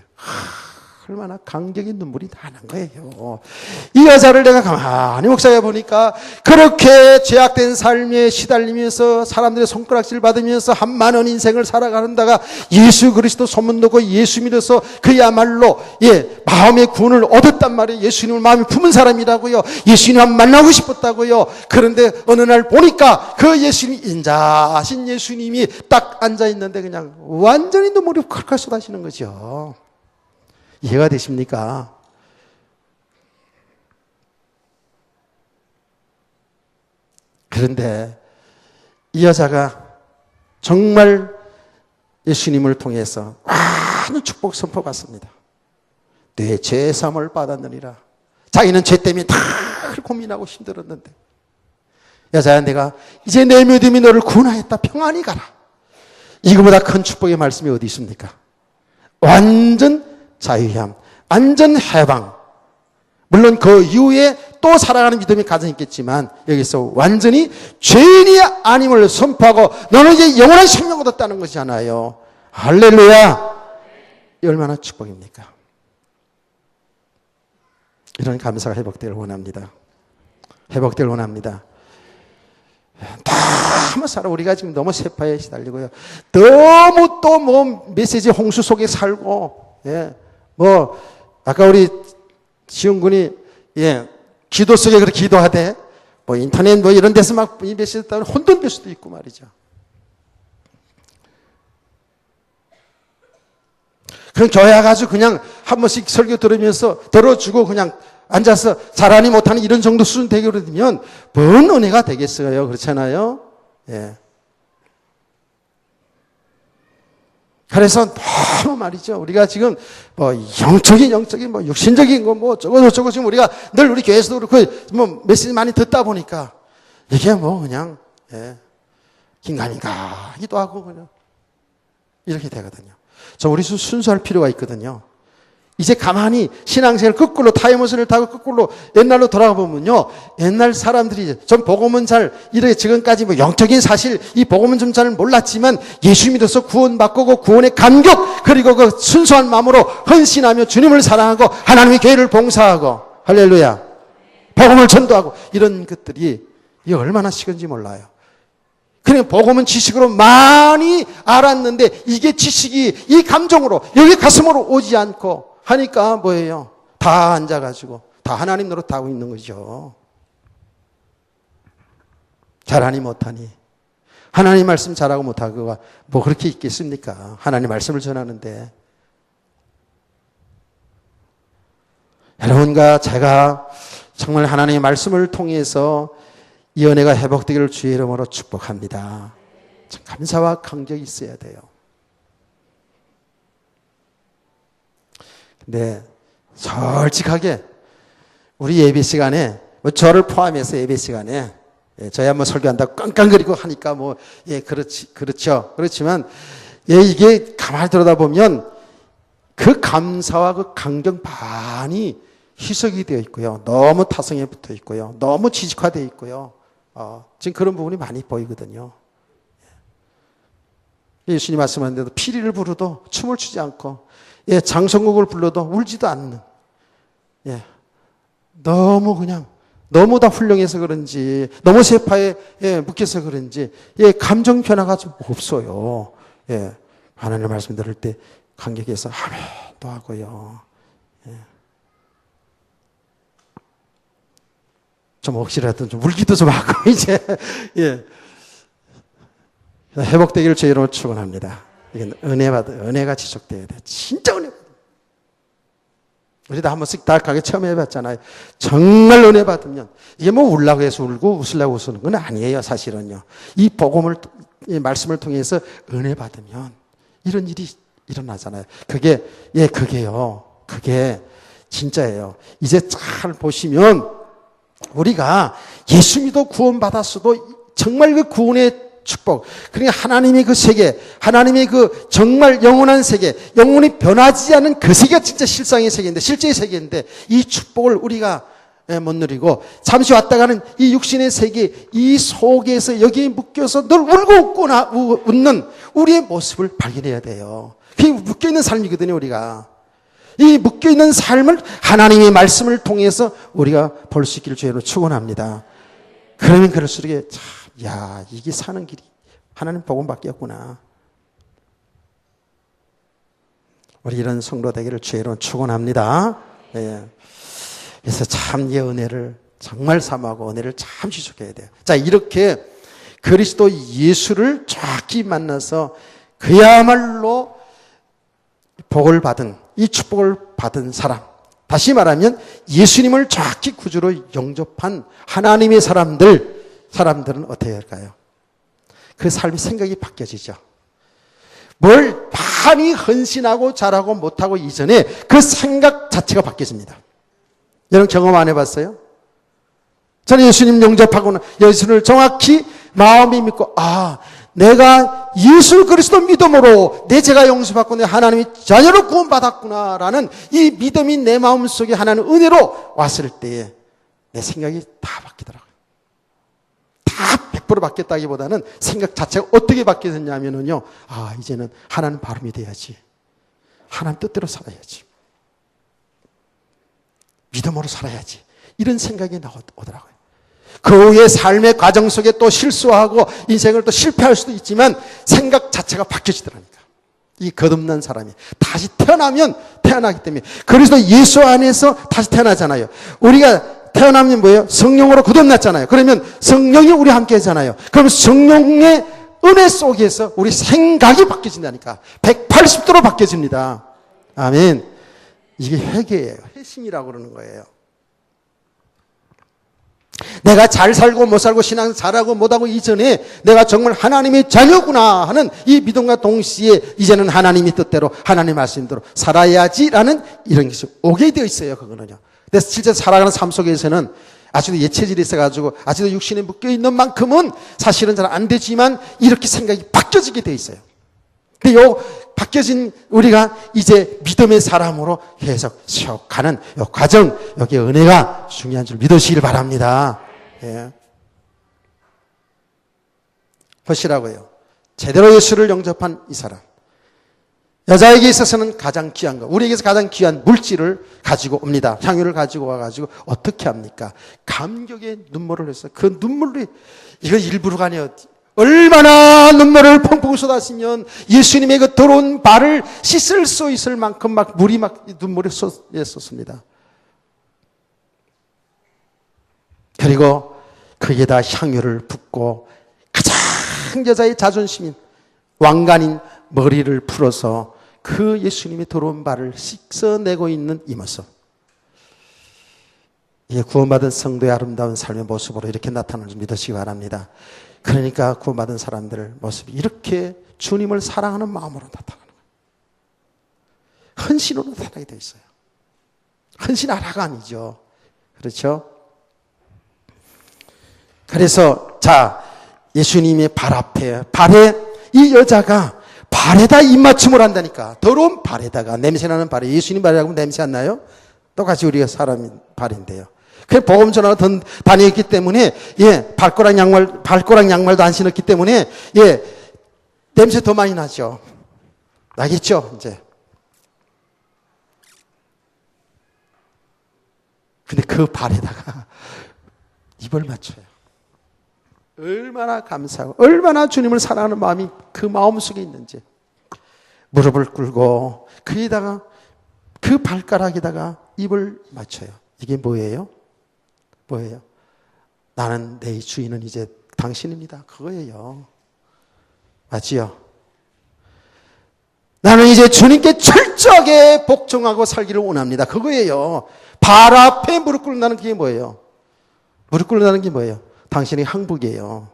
얼마나 감격의 눈물이 나는 거예요. 이 여자를 내가 가만히 목사해 보니까 그렇게 죄악된 삶에 시달리면서 사람들의 손가락질 받으면서 한만원 인생을 살아가는다가 예수 그리스도 소문 듣고 예수 믿어서 그야말로 마음의 구원을 얻었단 말이에요. 예수님을 마음에 품은 사람이라고요. 예수님을 만나고 싶었다고요. 그런데 어느 날 보니까 그 예수님 인자하신 예수님이 딱 앉아 있는데 그냥 완전히 눈물이 칼칼 쏟아지는 거죠. 이해가 되십니까? 그런데 이 여자가 정말 예수님을 통해서 많은 축복 선포받습니다. 내 죄 사함을 받았느니라. 자기는 죄 때문에 다 고민하고 힘들었는데 여자야 내가 이제 내 믿음이 너를 구원하였다. 평안히 가라. 이거보다 큰 축복의 말씀이 어디 있습니까? 완전 자유함, 완전 해방. 물론 그 이후에 또 살아가는 믿음이 가정 있겠지만 여기서 완전히 죄인이 아님을 선포하고 너는 이제 영원한 생명 얻었다는 것이잖아요. 할렐루야. 얼마나 축복입니까? 이런 감사가 회복되길 원합니다. 회복되길 원합니다. 너무 살아. 우리가 지금 너무 세파에 시달리고요. 너무 또 뭐 메시지 홍수 속에 살고 아까 우리 지훈 군이 기도 속에 그렇게 기도하되 인터넷 이런 데서 막 이 메시지 따면 혼돈될 수도 있고 말이죠. 그럼 교회 와가지고 그냥 한 번씩 설교 들어주고 그냥 앉아서 잘하니 못하니 이런 정도 수준 되게 그러면 뭔 은혜가 되겠어요. 그렇잖아요. 그래서 너무 말이죠. 우리가 지금 영적인 육신적인 거 저거 지금 우리가 늘 우리 교회에서도 그렇고 메시지 많이 듣다 보니까 이게 그냥 긴가민가 하기도 하고 그냥 이렇게 되거든요. 우리 순수할 필요가 있거든요. 이제 가만히 신앙생활 거꾸로 타임머신을 타고 거꾸로 옛날로 돌아가 보면요. 옛날 사람들이 전 복음은 잘 이렇게 지금까지 뭐 영적인 사실 이 복음은 좀 잘 몰랐지만 예수 믿어서 구원받고 그 구원의 감격 그리고 그 순수한 마음으로 헌신하며 주님을 사랑하고 하나님의 교회를 봉사하고 할렐루야. 복음을 전도하고 이런 것들이 이게 얼마나 식은지 몰라요. 그냥 복음은 지식으로 많이 알았는데 이게 지식이 이 감정으로 여기 가슴으로 오지 않고 하니까 뭐예요? 다 앉아가지고 다 하나님 노릇하고 있는 거죠. 잘하니 못하니 하나님 말씀 잘하고 못하고가 뭐 그렇게 있겠습니까? 하나님 말씀을 전하는데 여러분과 제가 정말 하나님의 말씀을 통해서 이 은혜가 회복되기를 주의 이름으로 축복합니다. 참 감사와 감격이 있어야 돼요. 근데 솔직하게 우리 예배 시간에 뭐 저를 포함해서 예배 시간에 저야 뭐 설교한다고 깡깡거리고 하니까 뭐 그렇죠. 그렇지만 이게 가만히 들여다보면 그 감사와 그 감격 반이 희석이 되어 있고요. 너무 타성에 붙어 있고요. 너무 지식화되어 있고요. 지금 그런 부분이 많이 보이거든요. 예수님 말씀하는데도 피리를 부르도 춤을 추지 않고 장성곡을 불러도 울지도 않는 너무 다 훌륭해서 그런지 너무 세파에 묶여서 그런지 감정 변화가 좀 없어요. 하나님의 말씀 들을 때 감격해서 아멘도 하고요. 좀 혹시라도 좀 울기도 좀 하고 이제 회복되기를 제 이름으로 축원합니다. 이게 은혜가 지속돼야 돼. 진짜 은혜. 우리도 한 번씩 달하게 처음 해봤잖아요. 정말 은혜 받으면 이게 뭐 울라고 해서 울고 웃으려고 웃는 건 아니에요. 사실은요. 이 복음을 이 말씀을 통해서 은혜 받으면 이런 일이 일어나잖아요. 그게요. 그게 진짜예요. 이제 잘 보시면 우리가 예수 믿어 구원받았어도 정말 그 구원의 축복, 그러니까 하나님의 그 세계, 하나님의 그 정말 영원한 세계, 영원히 변하지 않은 그 세계가 진짜 실상의 세계인데, 실제의 세계인데, 이 축복을 우리가 못 누리고, 잠시 왔다 가는 이 육신의 세계, 이 속에서 여기에 묶여서 늘 울고 웃는 우리의 모습을 발견해야 돼요. 그게 묶여있는 삶이거든요, 우리가. 이 묶여있는 삶을 하나님의 말씀을 통해서 우리가 볼 수 있기를 주의로 축원합니다. 그러면 그럴수록 이게 사는 길이 하나님 복음밖에 없구나. 우리 이런 성도 되기를 주의로 축원합니다. 그래서 참 이 은혜를 정말 사모하고 은혜를 참 지속해야 돼요. 자, 이렇게 그리스도 예수를 정확히 만나서 그야말로 복을 받은, 이 축복을 받은 사람, 다시 말하면 예수님을 정확히 구주로 영접한 하나님의 사람들은 어떻게 할까요? 그 삶의 생각이 바뀌어지죠. 뭘 많이 헌신하고 잘하고 못하고 이전에 그 생각 자체가 바뀌어집니다. 여러분 경험 안 해봤어요? 저는 예수님 영접하고는 예수를 정확히 마음이 믿고 내가 예수 그리스도 믿음으로 내 죄가 용서받고 내 하나님의 자녀로 구원받았구나라는 이 믿음이 내 마음속에 하나님 은혜로 왔을 때에 내 생각이 다 바뀌더라고요. 다 100% 바뀌었다기보다는 생각 자체가 어떻게 바뀌었냐면요. 이제는 하나님 발음이 돼야지. 하나님 뜻대로 살아야지. 믿음으로 살아야지. 이런 생각이 오더라고요. 그 후에 삶의 과정 속에 또 실수하고 인생을 또 실패할 수도 있지만 생각 자체가 바뀌어지더라니까. 이 거듭난 사람이 다시 태어나기 때문에 그리스도 예수 안에서 다시 태어나잖아요. 우리가 태어나면 뭐예요? 성령으로 거듭났잖아요. 그러면 성령이 우리 함께 하잖아요. 그러면 성령의 은혜 속에서 우리 생각이 바뀌어진다니까. 180도로 바뀌어집니다. 아멘. 이게 회개예요. 회심이라고 그러는 거예요. 내가 잘 살고 못 살고 신앙 잘하고 못하고 이전에 내가 정말 하나님의 자녀구나 하는 이 믿음과 동시에 이제는 하나님의 뜻대로 하나님 말씀대로 살아야지라는 이런 것이 오게 되어 있어요. 그거는요. 그래서 실제 살아가는 삶 속에서는 아직도 예체질이 있어가지고 아직도 육신에 묶여있는 만큼은 사실은 잘 안 되지만 이렇게 생각이 바뀌어지게 되어 있어요. 근데 바뀌어진 우리가 이제 믿음의 사람으로 계속 세워가는 이 과정, 여기 은혜가 중요한 줄 믿으시길 바랍니다. 예. 보시라고요. 제대로 예수를 영접한 이 사람. 여자에게 있어서는 가장 귀한 거, 우리에게서 가장 귀한 물질을 가지고 옵니다. 향유를 가지고 와가지고 어떻게 합니까? 감격의 눈물을 해서 그 눈물이, 이거 일부러가 아니에요. 얼마나 눈물을 펑펑 쏟았으면 예수님의 그 더러운 발을 씻을 수 있을 만큼 막 물이 막 눈물이 쏟습니다. 그리고 거기에다 향유를 붓고 가장 여자의 자존심인 왕관인 머리를 풀어서 그 예수님의 더러운 발을 씻어내고 있는 이 모습. 이게 구원받은 성도의 아름다운 삶의 모습으로 이렇게 나타나는 줄 믿으시기 바랍니다. 그러니까 구원받은 사람들의 모습이 이렇게 주님을 사랑하는 마음으로 나타나는 거예요. 헌신으로 나타나게 되어 있어요. 헌신하라가 아니죠. 그렇죠? 그래서 자, 예수님의 발 앞에, 발에 이 여자가 발에다 입맞춤을 한다니까. 더러운 발에다가, 냄새나는 발에, 예수님 발이라고 하면 냄새 안 나요? 똑같이 우리가 사람 발인데요. 그 복음 전하러 다녔기 때문에, 예, 발가락 양말도 안 신었기 때문에, 예, 냄새 더 많이 나죠. 나겠죠, 이제. 근데 그 발에다가 입을 맞춰요. 얼마나 감사하고 얼마나 주님을 사랑하는 마음이 그 마음 속에 있는지. 무릎을 꿇고 그에다가 그 발가락에다가 입을 맞춰요. 이게 뭐예요? 뭐예요? 나는 내 주인은 이제 당신입니다. 그거예요. 맞지요? 나는 이제 주님께 철저하게 복종하고 살기를 원합니다. 그거예요. 발 앞에 무릎 꿇는다는 게 뭐예요? 무릎 꿇는다는 게 뭐예요? 당신의 항복이에요.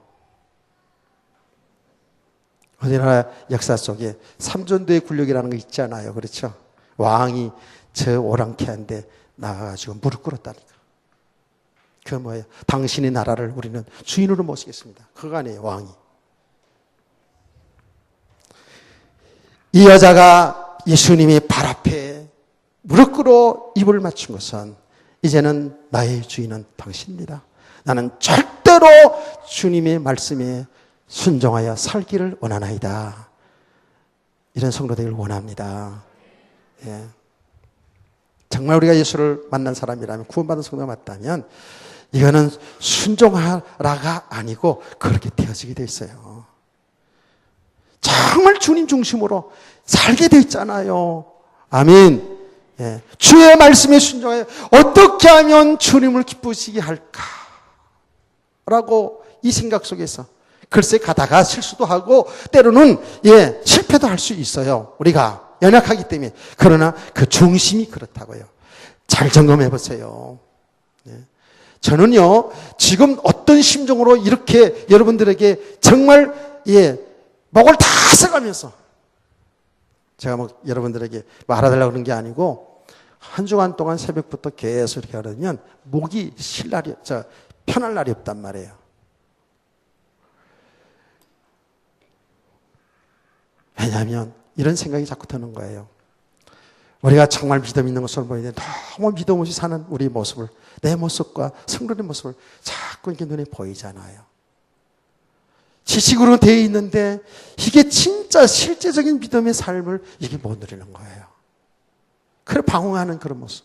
우리나라 역사 속에 삼전도의 굴욕이라는 거 있잖아요. 그렇죠? 왕이 저 오랑캐한테 나가가지고 무릎 꿇었다니까. 그 뭐예요? 당신의 나라를 우리는 주인으로 모시겠습니다. 그거 아니에요, 왕이. 이 여자가 예수님의 발 앞에 무릎 꿇어 입을 맞춘 것은 이제는 나의 주인은 당신입니다. 나는 절대로 주님의 말씀에 순종하여 살기를 원하나이다. 이런 성도 되기를 원합니다. 예. 정말 우리가 예수를 만난 사람이라면, 구원받은 성도가 맞다면 이거는 순종하라가 아니고 그렇게 되어지게 돼 있어요. 정말 주님 중심으로 살게 돼 있잖아요. 아멘. 예. 주의 말씀에 순종하여 어떻게 하면 주님을 기쁘시게 할까? 라고 이 생각 속에서 글쎄 가다가 실수도 하고 때로는 예, 실패도 할 수 있어요. 우리가 연약하기 때문에. 그러나 그 중심이 그렇다고요. 잘 점검해 보세요. 예. 저는요, 지금 어떤 심정으로 이렇게 여러분들에게 정말 예, 목을 다 써가면서 제가 뭐 여러분들에게 말아달라고 그런 게 아니고 한 주간 동안 새벽부터 계속 이렇게 하려면 목이 쉴 날이, 편할 날이 없단 말이에요. 왜냐하면 이런 생각이 자꾸 드는 거예요. 우리가 정말 믿음 있는 것을 보이는데 너무 믿음 없이 사는 우리 모습을, 내 모습과 성도의 모습을 자꾸 이렇게 눈에 보이잖아요. 지식으로 되어 있는데 이게 진짜 실제적인 믿음의 삶을 이게 못 누리는 거예요. 그래 방황하는 그런 모습.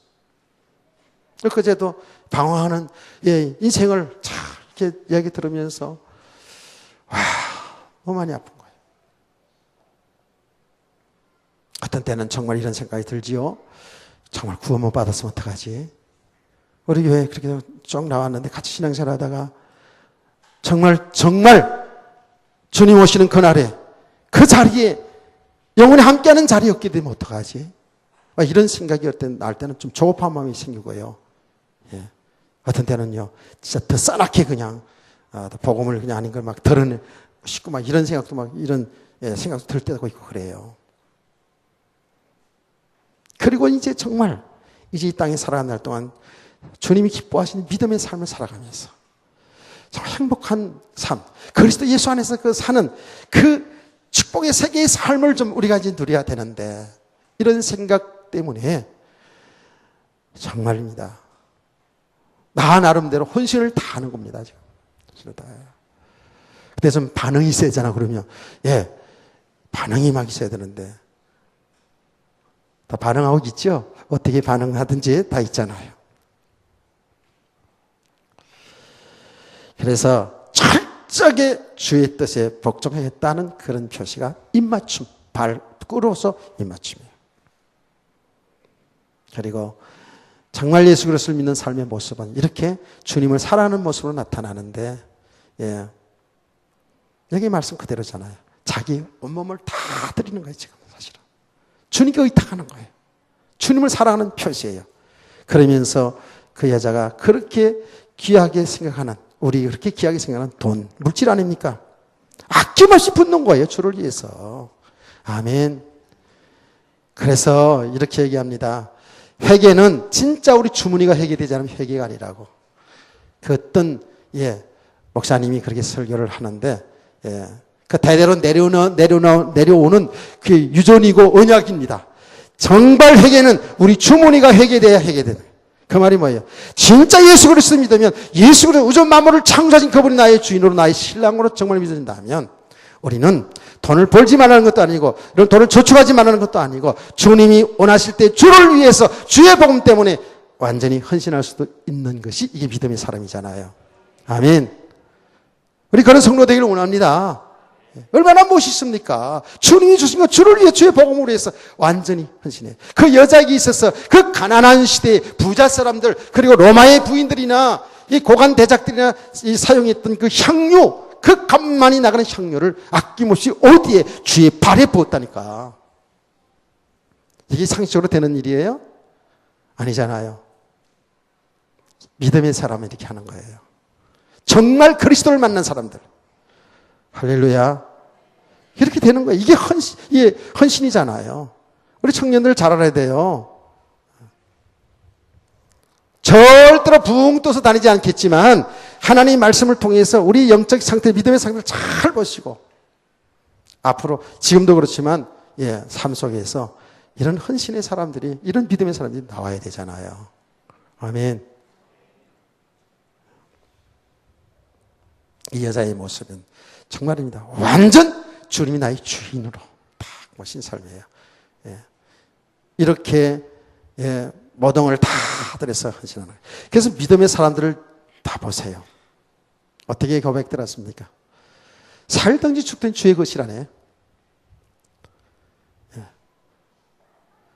그제도 방황하는 예, 인생을 참 이렇게 이야기 들으면서 와, 너무 많이 아픈 거예요. 어떤 때는 정말 이런 생각이 들지요. 정말 구원 못 받았으면 어떡하지? 우리 교회 그렇게 쭉 나왔는데 같이 신앙생활 하다가 정말 주님 오시는 그날에 그 자리에 영원히 함께하는 자리였게 되면 어떡하지? 이런 생각이 날 때는 좀 조급한 마음이 생기고요. 예. 어떤 때는요, 진짜 더 싸납게 그냥, 복음을 그냥 아닌 걸 막 드러내고 싶고 막 이런 생각도 막 이런 예, 생각도 들 때도 있고 그래요. 그리고 이제 정말 이제 이 땅에 살아가는 날 동안 주님이 기뻐하시는 믿음의 삶을 살아가면서 정말 행복한 삶, 그리스도 예수 안에서 그 사는 그 축복의 세계의 삶을 좀 우리가 이제 누려야 되는데, 이런 생각 때문에 정말입니다. 나 나름대로 헌신을 다 하는 겁니다. 지금. 근데 좀 반응이 세잖아. 그러면 반응이 막 있어야 되는데 다 반응하고 있죠. 어떻게 반응하든지 다 있잖아요. 그래서 철저하게 주의 뜻에 복종하겠다는 그런 표시가 입맞춤, 발 꿇어서 입맞춤이에요. 그리고 정말 예수 그리스도를 믿는 삶의 모습은 이렇게 주님을 사랑하는 모습으로 나타나는데, 여기 말씀 그대로잖아요. 자기 온몸을 다 드리는 거예요, 지금 사실은. 주님께 의탁하는 거예요. 주님을 사랑하는 표시예요. 그러면서 그 여자가 그렇게 귀하게 생각하는, 우리 그렇게 귀하게 생각하는 돈, 물질 아닙니까? 아낌없이 붓는 거예요, 주를 위해서. 아멘. 그래서 이렇게 얘기합니다. 회개는 진짜 우리 주머니가 회개되지 않으면 회개가 아니라고. 그 어떤 목사님이 그렇게 설교를 하는데, 그 대대로 내려오는 그 유전이고 언약입니다. 정말 회개는 우리 주머니가 회개돼야 회개되는. 그 말이 뭐예요? 진짜 예수 그리스도 믿으면, 예수 그리스도 우주 만물을 창조하신 그분이 나의 주인으로, 나의 신랑으로 정말 믿어진다면, 우리는 돈을 벌지 말라는 것도 아니고, 이런 돈을 저축하지 말라는 것도 아니고, 주님이 원하실 때 주를 위해서 주의 복음 때문에 완전히 헌신할 수도 있는 것이 이게 믿음의 사람이잖아요. 아멘. 우리 그런 성도 되기를 원합니다. 얼마나 멋있습니까? 주님이 주신 것, 주를 위해, 주의 복음을 위해서 완전히 헌신해. 그 여자에게 있어서 그 가난한 시대의 부자 사람들, 그리고 로마의 부인들이나 이 고관 대작들이나 이 사용했던 그 향유, 그 값만이 나가는 향료를 아낌없이 어디에? 주의 발에 부었다니까. 이게 상식적으로 되는 일이에요? 아니잖아요. 믿음의 사람은 이렇게 하는 거예요. 정말 그리스도를 만난 사람들. 할렐루야. 이렇게 되는 거예요. 이게 헌신이잖아요. 우리 청년들 잘 알아야 돼요. 절대로 붕 떠서 다니지 않겠지만 하나님의 말씀을 통해서 우리 영적 상태, 믿음의 상태를 잘 보시고 앞으로 지금도 그렇지만 삶 속에서 이런 헌신의 사람들이, 이런 믿음의 사람들이 나와야 되잖아요. 아멘. 이 여자의 모습은 정말입니다. 완전 주님이 나의 주인으로 딱 모신 삶이에요. 이렇게 모든 걸 다 들여서 헌신하는 거예요. 그래서 믿음의 사람들을 다 보세요. 어떻게 고백 들었습니까? 살든지 죽든지 주의 것이라네.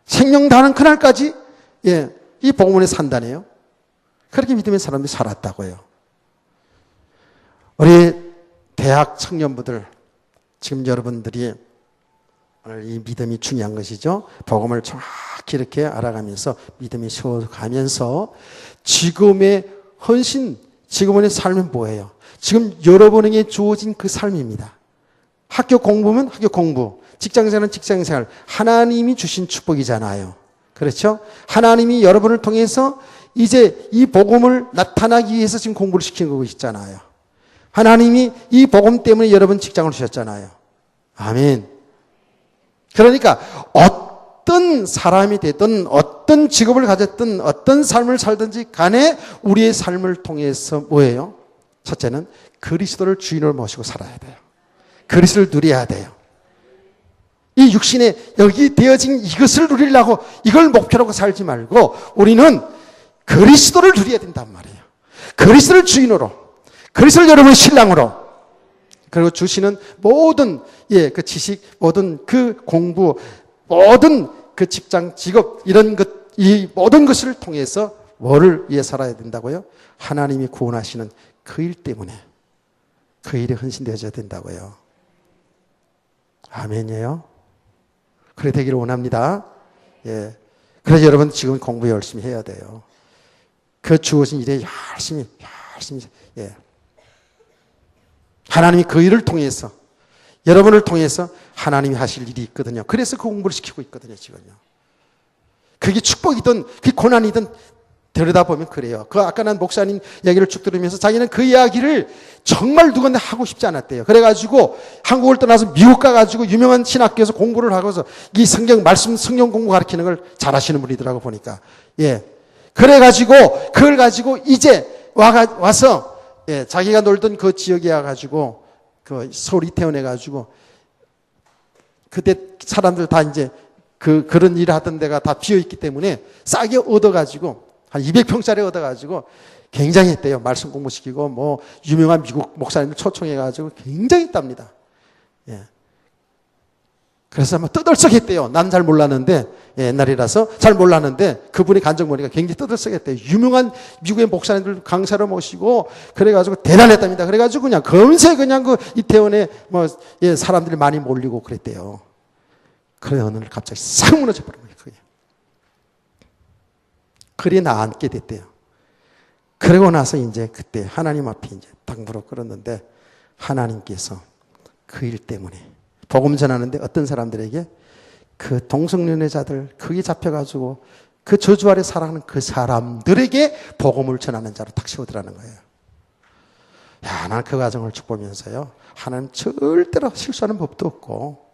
생명 다하는 그날까지 이 복음에 산다네요. 그렇게 믿음의 사람들이 살았다고요. 우리 대학 청년부들, 지금 여러분들이 오늘 이 믿음이 중요한 것이죠. 복음을 정확히 이렇게 알아가면서 믿음이 세워가면서 지금의 헌신, 지금의 삶은 뭐예요? 지금 여러분에게 주어진 그 삶입니다. 학교 공부면 학교 공부, 직장생활은 직장생활, 하나님이 주신 축복이잖아요. 그렇죠? 하나님이 여러분을 통해서 이제 이 복음을 나타나기 위해서 지금 공부를 시키는 거고 있잖아요. 하나님이 이 복음 때문에 여러분 직장을 주셨잖아요. 아멘. 그러니까 어떤 사람이 되든 어떤 직업을 가졌든 어떤 삶을 살든지 간에 우리의 삶을 통해서 뭐예요? 첫째는 그리스도를 주인으로 모시고 살아야 돼요. 그리스도를 누려야 돼요. 이 육신에 여기 되어진 이것을 누리려고 이걸 목표로 살지 말고 우리는 그리스도를 누려야 된단 말이에요. 그리스도를 주인으로, 그리스도를 여러분의 신랑으로, 그리고 주시는 모든 그 지식, 모든 그 공부, 모든 그 직장, 직업 이런 것, 이 모든 것을 통해서 뭐를 위해 살아야 된다고요? 하나님이 구원하시는 그 일 때문에 그 일에 헌신되어져야 된다고요. 아멘이에요. 그래 되기를 원합니다. 그래서 여러분 지금 공부 열심히 해야 돼요. 그 주어진 일에 열심히 하나님이 그 일을 통해서 여러분을 통해서 하나님이 하실 일이 있거든요. 그래서 그 공부를 시키고 있거든요, 지금요. 그게 축복이든 그게 고난이든 들여다보면 그래요. 그 아까 난 목사님 이야기를 쭉 들으면서 자기는 그 이야기를 정말 누구한테 하고 싶지 않았대요. 그래가지고 한국을 떠나서 미국 가가지고 유명한 신학교에서 공부를 하고서 이 성경 말씀 성경 공부 가르치는 걸 잘하시는 분이더라고 보니까. 예. 그래가지고 그걸 가지고 이제 와서 예, 자기가 놀던 그 지역에 와가지고 그 서울 이태원에 가지고 그때 사람들 다 이제 그런 일을 하던 데가 다 비어있기 때문에 싸게 얻어가지고 한 200평짜리 얻어가지고 굉장히 했대요. 말씀 공부시키고 뭐 유명한 미국 목사님들 초청해가지고 굉장히 했답니다. 예. 그래서 아마 떠들썩했대요. 난 잘 몰랐는데 예, 옛날이라서 잘 몰랐는데 그분이 간증 보니까 굉장히 떠들썩했대요. 유명한 미국의 목사님들 강사로 모시고 그래가지고 대단했답니다. 그래가지고 그냥 금세 그냥 그 이태원에 뭐 예, 사람들이 많이 몰리고 그랬대요. 그래 어느 날 갑자기 싹 무너져 버린 거예요. 그게. 그리 나앉게 됐대요. 그러고 나서 이제 그때 하나님 앞에 이제 딱 무릎 꿇었는데 하나님께서 그 일 때문에 복음 전하는데 어떤 사람들에게 그 동성연애자들 거기 잡혀가지고 그 저주 아래 살아가는 그 사람들에게 복음을 전하는 자로 탁 세우더라는 거예요. 야, 나는 그 과정을 쭉 보면서요. 하나님 절대로 실수하는 법도 없고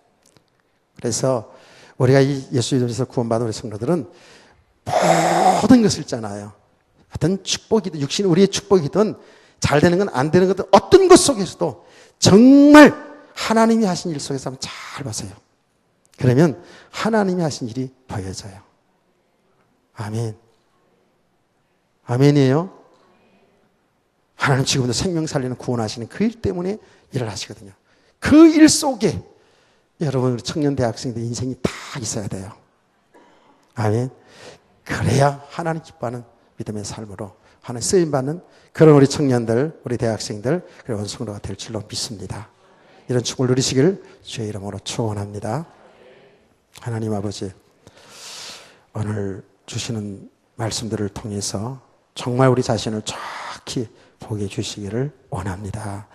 그래서 우리가 이 예수 이름에서 구원받은 우리 성도들은 모든 것을 있잖아요. 어떤 축복이든 육신 우리의 축복이든 잘 되는 건 안 되는 것든 어떤 것 속에서도 정말 하나님이 하신 일 속에서 한번 잘 보세요. 그러면 하나님이 하신 일이 보여져요. 아멘. 아멘이에요. 하나님 지금도 생명 살리는 구원하시는 그 일 때문에 일을 하시거든요. 그 일 속에 여러분 우리 청년 대학생들 인생이 다 있어야 돼요. 아멘. 그래야 하나님 기뻐하는 믿음의 삶으로 하나님 쓰임받는 그런 우리 청년들, 우리 대학생들, 그리고 원성도가 될 줄로 믿습니다. 이런 축복을 누리시길 주의 이름으로 축원합니다. 하나님 아버지, 오늘 주시는 말씀들을 통해서 정말 우리 자신을 정확히 보게 해주시기를 원합니다.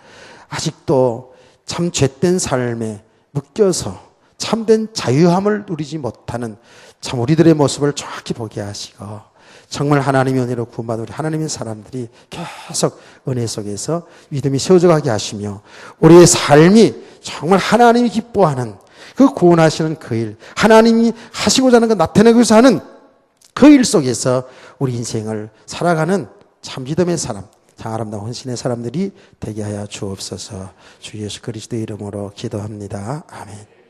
아직도 참 죄된 삶에 묶여서 참된 자유함을 누리지 못하는 참 우리들의 모습을 정확히 보게 하시고 정말 하나님의 은혜로 구원받은 우리 하나님의 사람들이 계속 은혜 속에서 믿음이 세워져 가게 하시며 우리의 삶이 정말 하나님이 기뻐하는 그 구원하시는 그 일, 하나님이 하시고자 하는 것 나타내고자 하는 그 일 속에서 우리 인생을 살아가는 참 믿음의 사람, 참 아름다운 헌신의 사람들이 되게 하여 주옵소서. 주 예수 그리스도의 이름으로 기도합니다. 아멘.